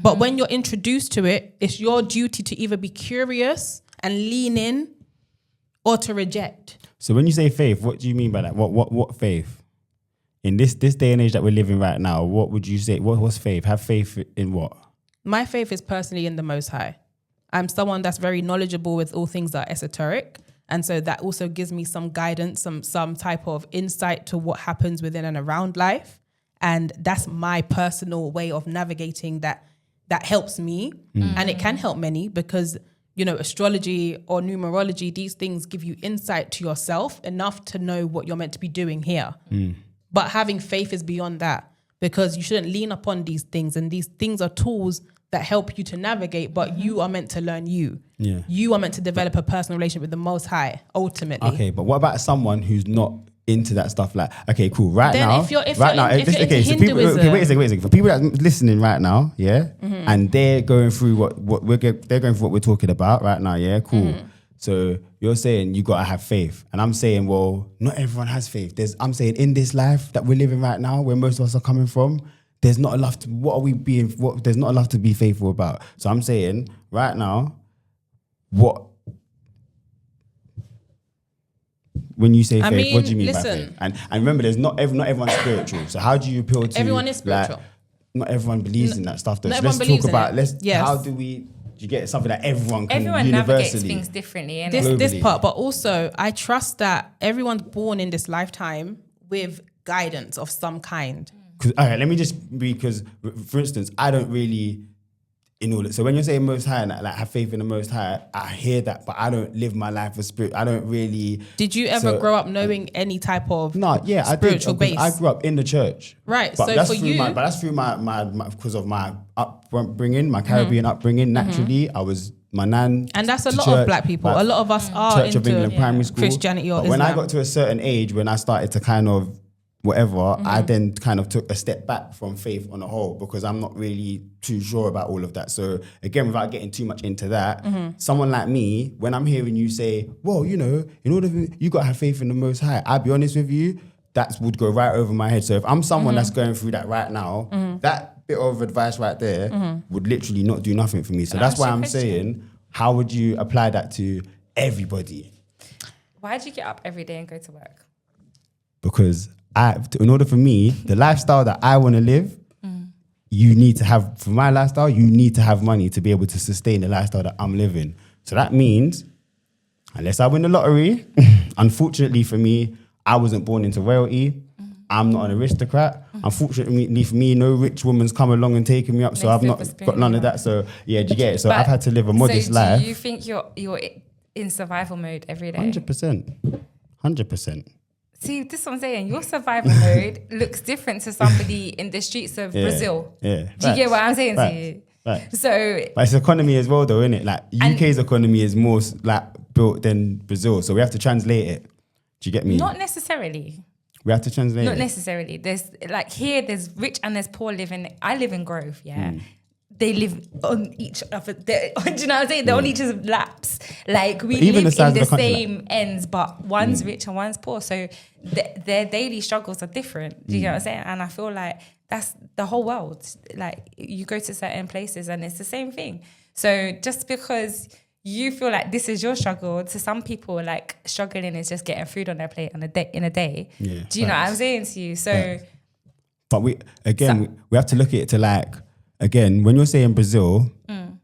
But when you're introduced to it, it's your duty to either be curious and lean in, or to reject. So when you say faith, what do you mean by that? What faith? In this day and age that we're living right now, what would you say? What's faith? Have faith in what? My faith is personally in the Most High. I'm someone that's very knowledgeable with all things that are esoteric. And so that also gives me some guidance, some type of insight to what happens within and around life. And that's my personal way of navigating that helps me. And it can help many, because, you know, astrology or numerology, these things give you insight to yourself enough to know what you're meant to be doing here. But having faith is beyond that, because you shouldn't lean upon these things. And these things are tools that help you to navigate, but you are meant to learn you. Yeah. You are meant to develop a personal relationship with the Most High, ultimately. Okay, but what about someone who's not into that stuff? Like, okay, cool. Right Then now, if you're into people, Hinduism- wait a second. For people that's listening right now, yeah, and they're going through they're going through what we're talking about right now, yeah, cool. So you're saying you gotta have faith, and I'm saying, well, not everyone has faith. I'm saying in this life that we're living right now, where most of us are coming from, there's not enough to there's not enough to be faithful about. So I'm saying right now, when you say faith, what do you mean by faith? And remember, there's not everyone's spiritual. So how do you appeal to Everyone is spiritual. Like, not everyone believes in that stuff though. Not So let's everyone talk about believes in it. Yes. how do you get something that everyone can Everyone navigates universally? things differently. innit? This Globally. part, but also I trust that everyone's born in this lifetime with guidance of some kind. Okay, let me just because for instance, I don't really so when you're saying Most High and like have faith in the Most High, I hear that, but I don't live my life with spirit. I don't really. Did you ever grow up knowing any type of spiritual base? I grew up in the church, right? But so that's for through you, that's through my because of my upbringing, my Caribbean upbringing. Naturally, I was my nan. And that's a to lot church, of black people. like A lot of us are Church of into England primary school. Christianity or But Islam. when I got to a certain age, when I started to kind of whatever, I then kind of took a step back from faith on a whole because I'm not really too sure about all of that. So again, without getting too much into that, someone like me, when I'm hearing you say, well, you know, in order for you got to have faith in the Most High, I'll be honest with you, that would go right over my head. So if I'm someone that's going through that right now, that bit of advice right there would literally not do nothing for me. So that's why I'm saying, how would you apply that to everybody? Why do you get up every day and go to work? Because in order for me, the lifestyle that I want to live, you need to have, for my lifestyle, you need to have money to be able to sustain the lifestyle that I'm living. So that means, unless I win the lottery, unfortunately for me, I wasn't born into royalty. I'm not an aristocrat. Unfortunately for me, no rich woman's come along and taken me up, so I've not got none of that. So yeah, do you get it? So I've had to live a modest life. Do you think you're in survival mode every day? 100%. See, this is what I'm saying. Your survival mode looks different to somebody in the streets of Brazil. Yeah. Do you get what I'm saying to you? Right. So, but it's economy as well, though, isn't it? Like UK's economy is more like built than Brazil, so we have to translate it. Do you get me? Not necessarily. We have to translate Not it. necessarily. There's like here, there's rich and there's poor living. I live in Grove, yeah. They live on each other. Do you know what I'm saying? They're on each other's laps. Like we Even live the in size the of the country, same ends, but one's rich and one's poor. So their daily struggles are different. Do you know what I'm saying? And I feel like that's the whole world. Like you go to certain places and it's the same thing. So just because you feel like this is your struggle, to some people, like struggling is just getting food on their plate in a day. Yeah, do you know what I'm saying to you? So, but we have to look at it to like, again, when you're saying Brazil, and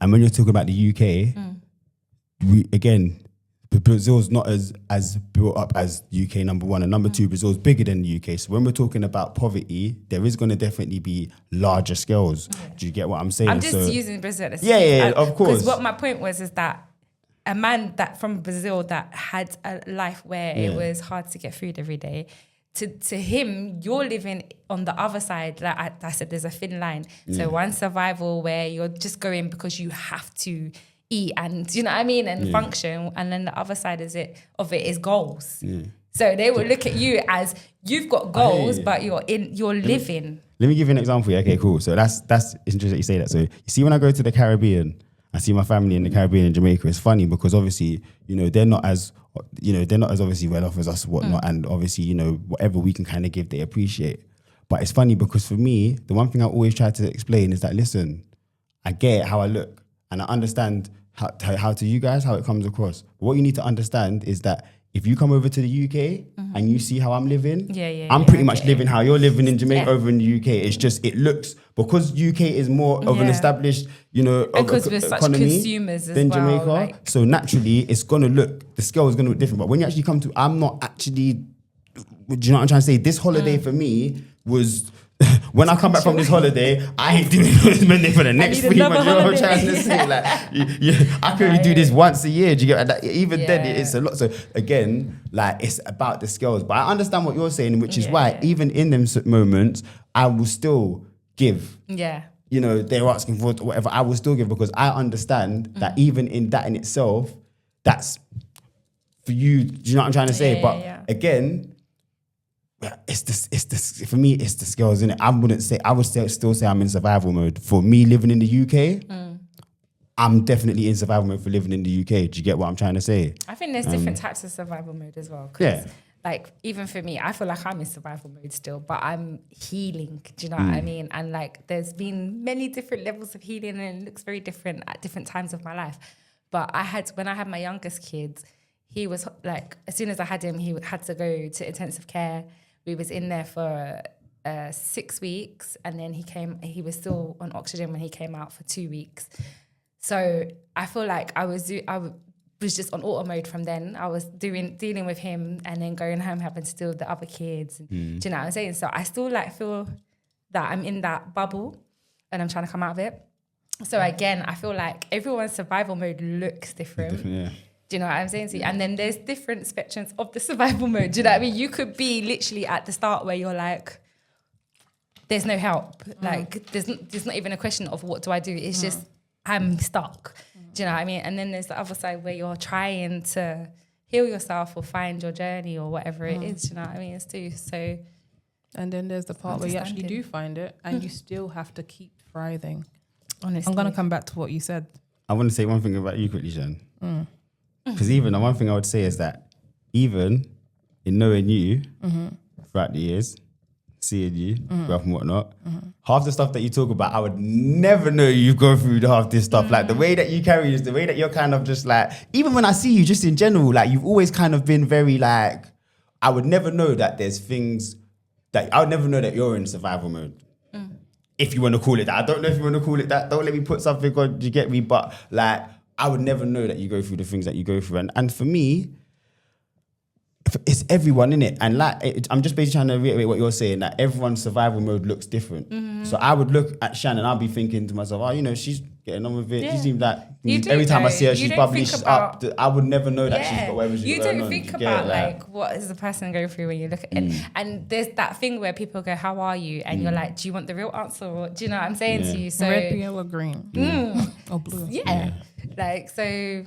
when you're talking about the UK, Brazil's not as built up as UK, number one. And number two, Brazil's bigger than the UK. So when we're talking about poverty, there is going to definitely be larger scales. Yeah. Do you get what I'm saying? I'm just using Brazil as of course. Because what my point was is that a man that from Brazil that had a life where it was hard to get food every day, to him, you're living on the other side. Like I said, there's a thin line. So one survival where you're just going because you have to eat and, you know what I mean, and function. And then the other side of it is goals. Yeah. So they will look at you as you've got goals, but you're living. Let me give you an example. Yeah, okay, cool. So that's interesting that you say that. So you see, when I go to the Caribbean, I see my family in the Caribbean in Jamaica. It's funny because obviously, they're not as obviously well off as us, whatnot, and obviously, whatever we can kind of give, they appreciate. But it's funny because for me, the one thing I always try to explain is that, listen, I get how I look and I understand how to you guys, how it comes across. But what you need to understand is that if you come over to the UK and you see how I'm living, I'm pretty much living how you're living in Jamaica over in the UK. It's just, it looks, because UK is more of an established, because we're such consumers than Jamaica. So naturally, it's going to look, the scale is going to look different. But when you actually come to, I'm not actually, do you know what I'm trying to say? This holiday for me was... When I come back from this holiday, I ain't doing this for the next 3 months. You know what I'm trying to say? Like, I can only do this once a year. Do you get that? Even then, it's a lot. So again, like, it's about the scales. But I understand what you're saying, which is why even in them moments, I will still give. Yeah. They're asking for whatever. I will still give because I understand that even in that in itself, that's for you. Do you know what I'm trying to say? But again. For me, it's the scales, innit? I would still say I'm in survival mode. For me living in the UK, I'm definitely in survival mode for living in the UK. Do you get what I'm trying to say? I think there's different types of survival mode as well. Yeah. Like, even for me, I feel like I'm in survival mode still, but I'm healing. Do you know what I mean? And like, there's been many different levels of healing and it looks very different at different times of my life. But when I had my youngest kids, he was like, as soon as I had him, he had to go to intensive care. We was in there for 6 weeks, and then he was still on oxygen when he came out for 2 weeks. So I feel like I was just on auto mode from then. I was dealing with him and then going home having to deal with the other kids. Do you know what I'm saying? So I still feel that I'm in that bubble and I'm trying to come out of it. So again, I feel like everyone's survival mode looks different. Do you know what I'm saying to you? And then there's different spectrums of the survival mode. Do you know what I mean? You could be literally at the start where you're like, there's no help. Like, there's not even a question of what do I do? It's just, I'm stuck. Do you know what I mean? And then there's the other side where you're trying to heal yourself or find your journey or whatever it is. Do you know what I mean? It's too. So. And then there's the part where you actually do find it and you still have to keep thriving. Honestly. I'm going to come back to what you said. I want to say one thing about you quickly, Shan. Because even one thing I would say is that even in knowing you throughout the years, seeing you, grow up and whatnot, half the stuff that you talk about, I would never know you've gone through half this stuff. Like the way that you carry is the way that you're kind of just like, even when I see you just in general, like you've always kind of been very like, I would never know that there's things that, I would never know that you're in survival mode. If you want to call it that. I don't know if you want to call it that. Don't let me put something on, you get me? But like, I would never know that you go through the things that you go through. And for me, it's everyone in it. And like, I'm just basically trying to reiterate what you're saying, that everyone's survival mode looks different. So I would look at Shan and I'll be thinking to myself, oh, you know, she's getting on with it. Yeah. She seems like You time I see her, You she's don't bubbly, think she's about- up. I would never know that she's got whatever she's You going don't on. think Do you about get it? like what is the person going through when you look at it. And there's that thing where people go, how are you? And you're like, do you want the real answer? Or do you know what I'm saying to you? So Red, yellow, or green. Or blue. yeah. Like, so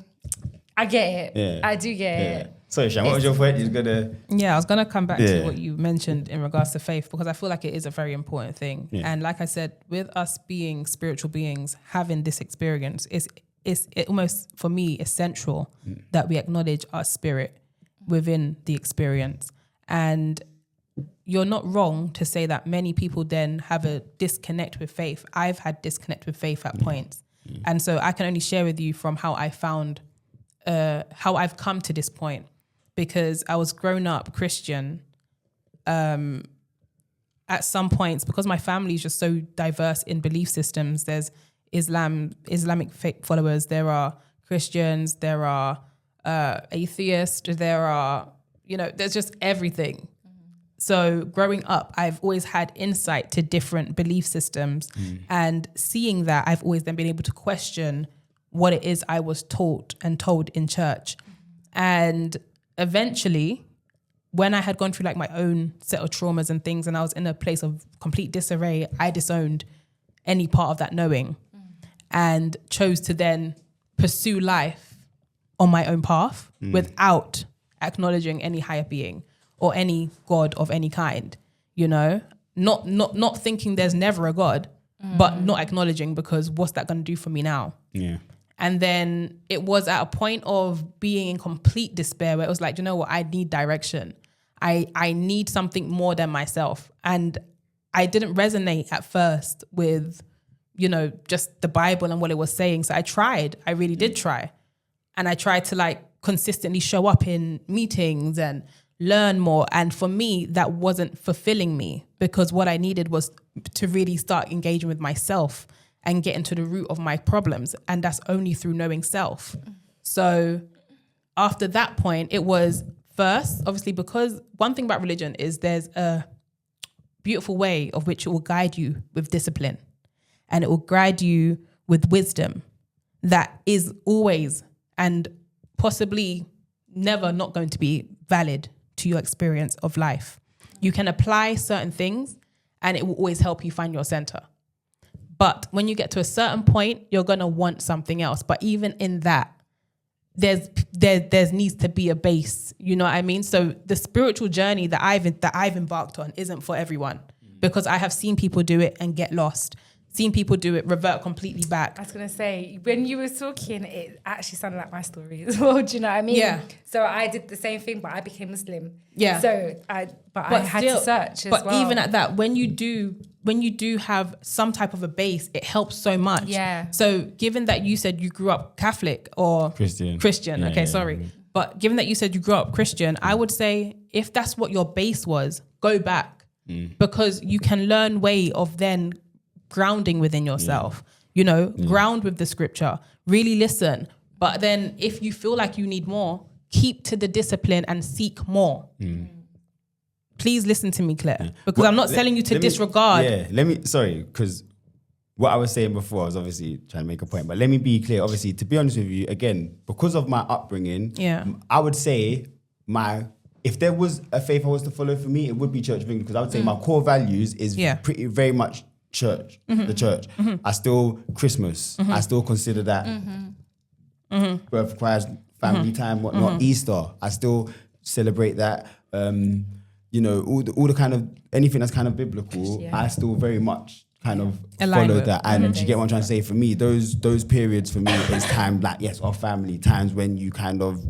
I get it. Yeah. I do get it. Sorry, Shan, what was your point? You're gonna... Yeah, I was going to come back to Yeah. what you mentioned in regards to faith, because I feel like it is a very important thing. Yeah. And like I said, with us being spiritual beings, having this experience, it's almost, for me, essential that we acknowledge our spirit within the experience. And you're not wrong to say that many people then have a disconnect with faith. I've had disconnect with faith at points. And so I can only share with you from how I found, how I've come to this point. Because I was grown up Christian, at some points, because my family is just so diverse in belief systems. There's Islamic faith followers, there are Christians, there are atheists, there are, there's just everything. So growing up, I've always had insight to different belief systems, and seeing that, I've always then been able to question what it is I was taught and told in church. And eventually, when I had gone through like my own set of traumas and things, and I was in a place of complete disarray, I disowned any part of that knowing and chose to then pursue life on my own path without acknowledging any higher being or any God of any kind, not thinking there's never a God, but not acknowledging, because what's that going to do for me now? Yeah. And then it was at a point of being in complete despair where it was like, you know what, I need direction. I need something more than myself. And I didn't resonate at first with, just the Bible and what it was saying. So I tried. I really did try. And I tried to like consistently show up in meetings and learn more. And for me, that wasn't fulfilling me, because what I needed was to really start engaging with myself and get into the root of my problems. And that's only through knowing self. So after that point, it was first, obviously, because one thing about religion is there's a beautiful way of which it will guide you with discipline, and it will guide you with wisdom that is always and possibly never not going to be valid to your experience of life. You can apply certain things and it will always help you find your center. But when you get to a certain point, you're going to want something else. But even in that, there needs to be a base. You know what I mean? So the spiritual journey that I've embarked on isn't for everyone, because I have seen people do it and get lost. Seen people do it, revert completely back. I was going to say, when you were talking, it actually sounded like my story as well. Do you know what I mean? Yeah. So I did the same thing, but I became Muslim. Yeah. So I had to search as well. But even at that, when you do have some type of a base, it helps so much. Yeah. So given that you said you grew up Catholic or Christian. Yeah, okay, sorry. Yeah. But given that you said you grew up Christian, I would say if that's what your base was, go back. Because you can learn way of then grounding within yourself, ground with the scripture, really listen. But then if you feel like you need more, keep to the discipline and seek more. Please listen to me, Claire, because I'm not telling you to disregard. Because what I was saying before, I was obviously trying to make a point, but let me be clear. Obviously, to be honest with you, again, because of my upbringing, I would say if there was a faith I was to follow, for me, it would be Church of England, because I would say my core values is pretty very much church, the church. I still, Christmas, I still consider that birth of Christ, family time, whatnot. Easter, I still celebrate that. You know, all the kind of anything that's kind of biblical, I still very much kind of follow that. And do you get what I'm trying to say? For me, those periods for me is time like of family, times when you kind of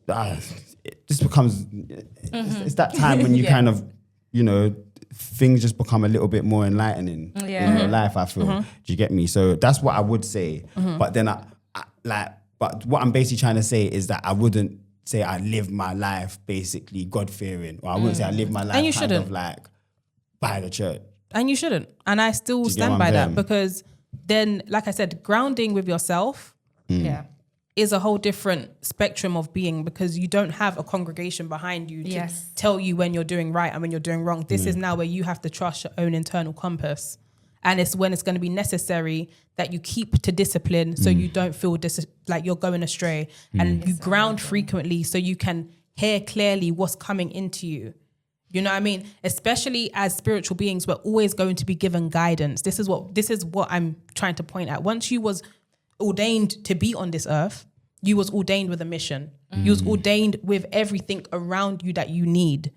it just becomes it's that time when you kind of, you know, things just become a little bit more enlightening in your life, I feel. Do you get me? So that's what I would say. But then but what I'm basically trying to say is that I wouldn't say I live my life basically God-fearing, or I wouldn't say I live my life And you kind shouldn't. of like by the church. And you shouldn't. And I still stand by that, because then, like I said, grounding with yourself is a whole different spectrum of being, because you don't have a congregation behind you to tell you when you're doing right and when you're doing wrong. This is now where you have to trust your own internal compass. And it's when it's going to be necessary that you keep to discipline so you don't feel like you're going astray. And you ground frequently so you can hear clearly what's coming into you. You know what I mean? Especially as spiritual beings, we're always going to be given guidance. This is what I'm trying to point at. Once you was ordained to be on this earth, you was ordained with a mission. You was ordained with everything around you that you need.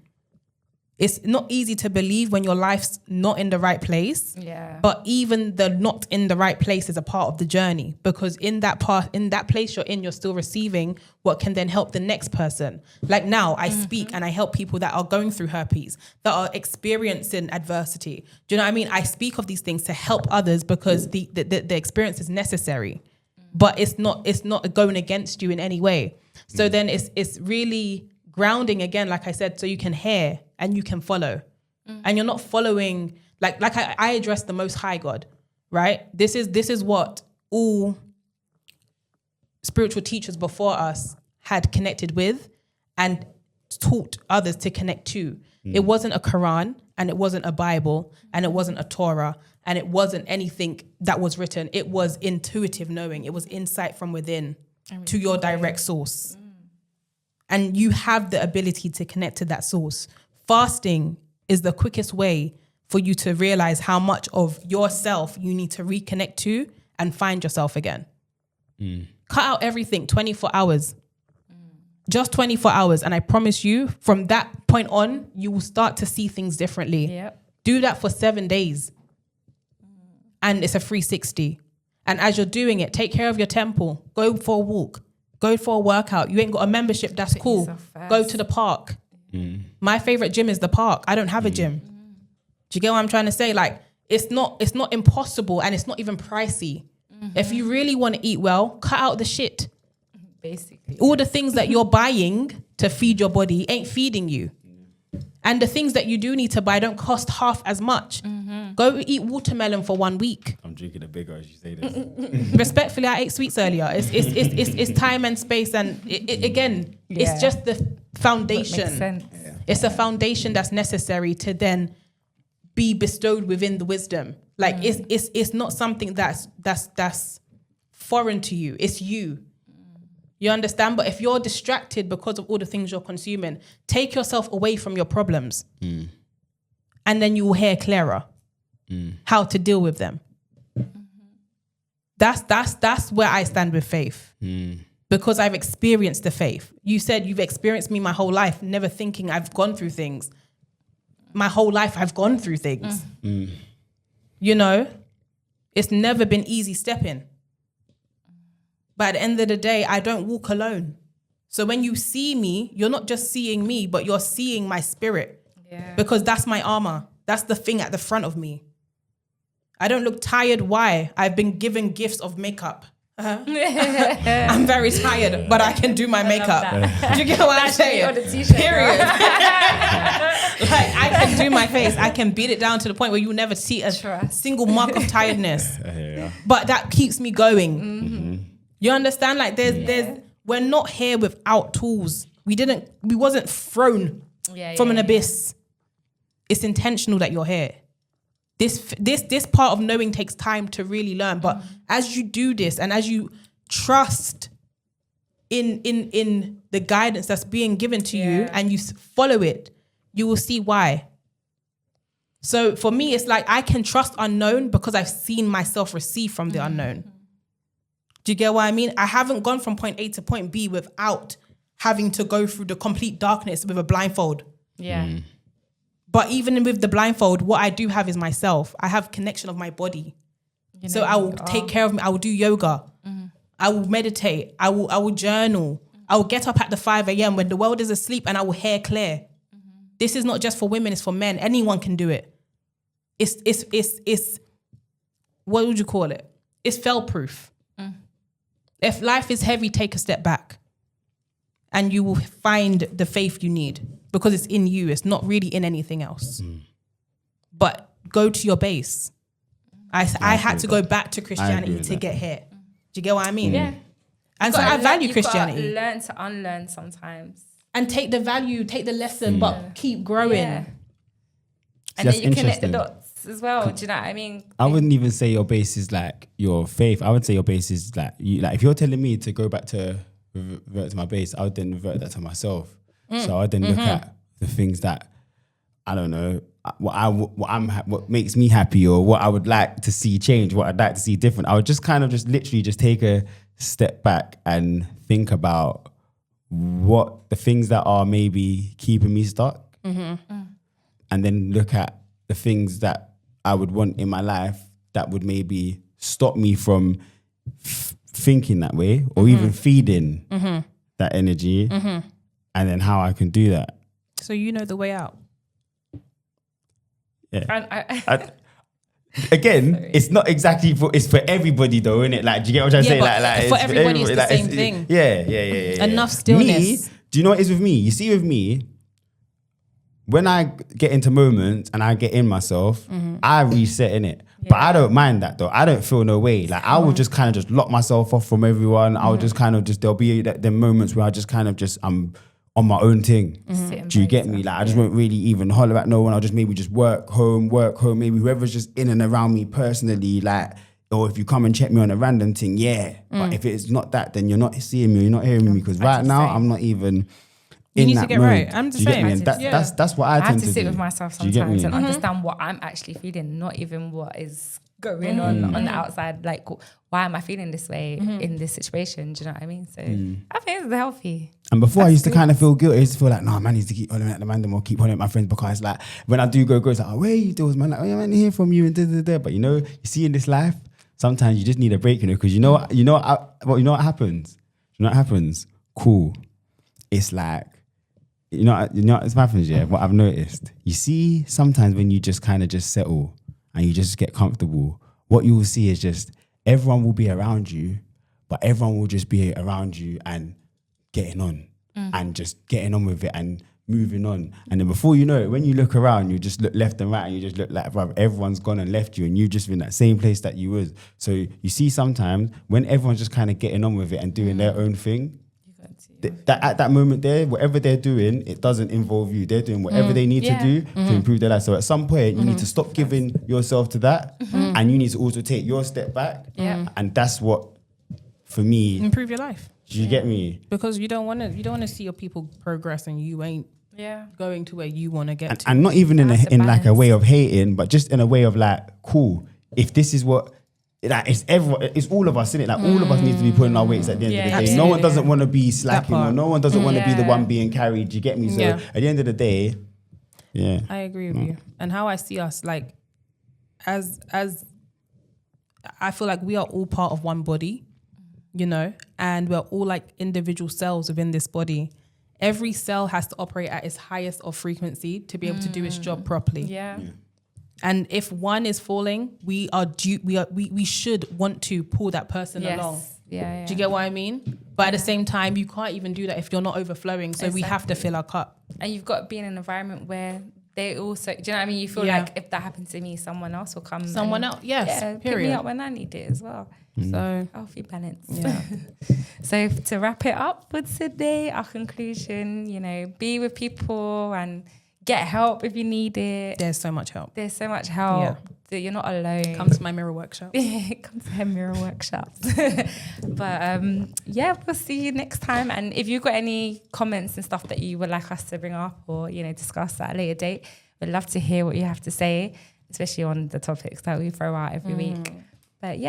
It's not easy to believe when your life's not in the right place. Yeah. But even the not in the right place is a part of the journey, because in that place you're still receiving what can then help the next person. Like now I speak and I help people that are going through herpes, that are experiencing adversity. Do you know what I mean? I speak of these things to help others because the experience is necessary, but it's not going against you in any way. So then it's really grounding again, like I said, so you can hear and you can follow. And you're not following, like I address the Most High God, right? This is what all spiritual teachers before us had connected with and taught others to connect to. It wasn't a Quran, and it wasn't a Bible, and it wasn't a Torah, and it wasn't anything that was written. It was intuitive knowing. It was insight from within to your direct source. And you have the ability to connect to that source. Fasting is the quickest way for you to realize how much of yourself you need to reconnect to and find yourself again. Cut out everything, 24 hours. Just 24 hours. And I promise you, from that point on, you will start to see things differently. Yep. Do that for 7 days. And it's a 360. And as you're doing it, take care of your temple. Go for a walk. Go for a workout. You ain't got a membership, that's cool. Go to the park. My favorite gym is the park. I don't have a gym. Do you get what I'm trying to say? Like, it's not impossible, and it's not even pricey. If you really want to eat well, cut out the shit. Basically. All the things that you're buying to feed your body ain't feeding you. And the things that you do need to buy don't cost half as much. Go eat watermelon for 1 week. I'm drinking a bigger as you say this. Respectfully, I ate sweets earlier. It's time and space, and it's just the foundation. Makes sense. It's a foundation that's necessary to then be bestowed within the wisdom. Like it's not something that's foreign to you. It's you. You understand? But if you're distracted because of all the things you're consuming, take yourself away from your problems. And then you will hear clearer how to deal with them. That's where I stand with faith. Because I've experienced the faith. You said you've experienced me my whole life, never thinking I've gone through things. My whole life I've gone through things. You know, it's never been easy stepping. But at the end of the day, I don't walk alone. So when you see me, you're not just seeing me, but you're seeing my spirit. Yeah. Because that's my armor. That's the thing at the front of me. I don't look tired. Why? I've been given gifts of makeup. I'm very tired, but I can do my makeup. Do you get what I'm saying? On the t-shirt, period. Like, I can do my face. I can beat it down to the point where you never see a single mark of tiredness. But that keeps me going. You understand? Like there's we're not here without tools. We wasn't thrown from an abyss. It's intentional that you're here. This part of knowing takes time to really learn. But as you do this and as you trust in the guidance that's being given to you and you follow it, you will see why. So for me, it's like I can trust unknown because I've seen myself receive from the unknown. Do you get what I mean? I haven't gone from point A to point B without having to go through the complete darkness with a blindfold. Yeah. But even with the blindfold, what I do have is myself. I have connection of my body. So I will take care of me. I will do yoga. I will meditate. I will journal. I will get up at the 5 a.m. when the world is asleep and I will hair clear. This is not just for women, it's for men. Anyone can do it. It's what would you call it? It's fail-proof. If life is heavy, take a step back. And you will find the faith you need because it's in you. It's not really in anything else. But go to your base. I had to go back to Christianity to get here. Do you get what I mean? Yeah. And so I value Christianity. You've got to learn to unlearn sometimes. And take the value, take the lesson, but keep growing. Yeah. And then you connect the dots as well. Do you know what I mean? I wouldn't even say your base is like your faith. I would say your base is like you. Like if you're telling me to go back to revert to my base, I would then revert that to myself. So I would then look at the things that I don't know what makes me happy or what I would like to see change, what I'd like to see different. I would just kind of just literally just take a step back and think about what the things that are maybe keeping me stuck, and then look at the things that I would want in my life that would maybe stop me from thinking that way or even feeding that energy, and then how I can do that. So you know the way out. Yeah. Again, it's not exactly it's for everybody though, isn't it? Like, do you get what I'm trying to say? Like for everybody, it's the same thing. Yeah. Enough stillness. Me, do you know what it is with me? You see with me, when I get into moments and I get in myself, I reset in it. Yeah. But I don't mind that though. I don't feel no way. Like I will just kind of just lock myself off from everyone. I'll just kind of there'll be the moments where I just kind of just, I'm on my own thing. Do you get me? Like I just won't really even holler at no one. I'll just maybe just work home. Maybe whoever's just in and around me personally, like, or if you come and check me on a random thing, But if it's not that, then you're not seeing me, you're not hearing me because right now I'm not even you in need that to get mode. right. I'm the same. And that's what I tend to do. I have to sit with myself sometimes and understand what I'm actually feeling, not even what is going on the outside. Like, why am I feeling this way in this situation? Do you know what I mean? So I think it's healthy. And before I used to kind of feel guilty. I used to feel like, no, man, I need to keep hollering at the man or keep hollering at my friends because like when I do go, it's like, oh, where are you Dillz, man? Like, oh, yeah, man, hear from you and da. But you know, you see in this life, sometimes you just need a break, you know, because you know what happens? You know what happens? Cool. It's like, you know what happens, yeah? What I've noticed, you see sometimes when you just kind of just settle and you just get comfortable, what you will see is just everyone will be around you, but everyone will just be around you and getting on and just getting on with it and moving on. And then before you know it, when you look around, you just look left and right and you just look like, bro, everyone's gone and left you and you've just been in that same place that you was. So you see sometimes when everyone's just kind of getting on with it and doing their own thing, that at that moment there, whatever they're doing, it doesn't involve you. They're doing whatever they need to do to improve their life. So at some point, you need to stop giving yourself to that, and you need to also take your step back. And that's what, for me, improve your life. Do you get me? Because you don't want to see your people progress, and you ain't going to where you want to get to. And not even in like a way of hating, but just in a way of like, cool. If this is what. Like it's all of us, innit? Like all of us need to be putting our weights at the end of the day. Absolutely. No one doesn't want to be slacking, or no one doesn't want to be the one being carried. Do you get me? So at the end of the day, I agree with you. And how I see us, like, as I feel like we are all part of one body, you know, and we're all like individual cells within this body. Every cell has to operate at its highest of frequency to be able to do its job properly. Yeah. And if one is falling, we should want to pull that person along. Yeah. Do you get what I mean? But at the same time, you can't even do that if you're not overflowing. So we have to fill our cup. And you've got to be in an environment where they also, do you know what I mean? You feel like if that happened to me, someone else will come. Someone else, yes. Yeah, pick me up when I need it as well. So healthy balance. Yeah. So to wrap it up for today, our conclusion, you know, be with people and get help if you need it. There's so much help. Yeah. That you're not alone. Come to my mirror workshop. Come to her mirror workshops. But we'll see you next time. And if you've got any comments and stuff that you would like us to bring up or, you know, discuss at a later date, we'd love to hear what you have to say, especially on the topics that we throw out every week. But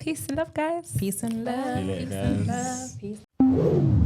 Peace and love, guys. Peace and love. See you later, Peace and guys. love. Peace.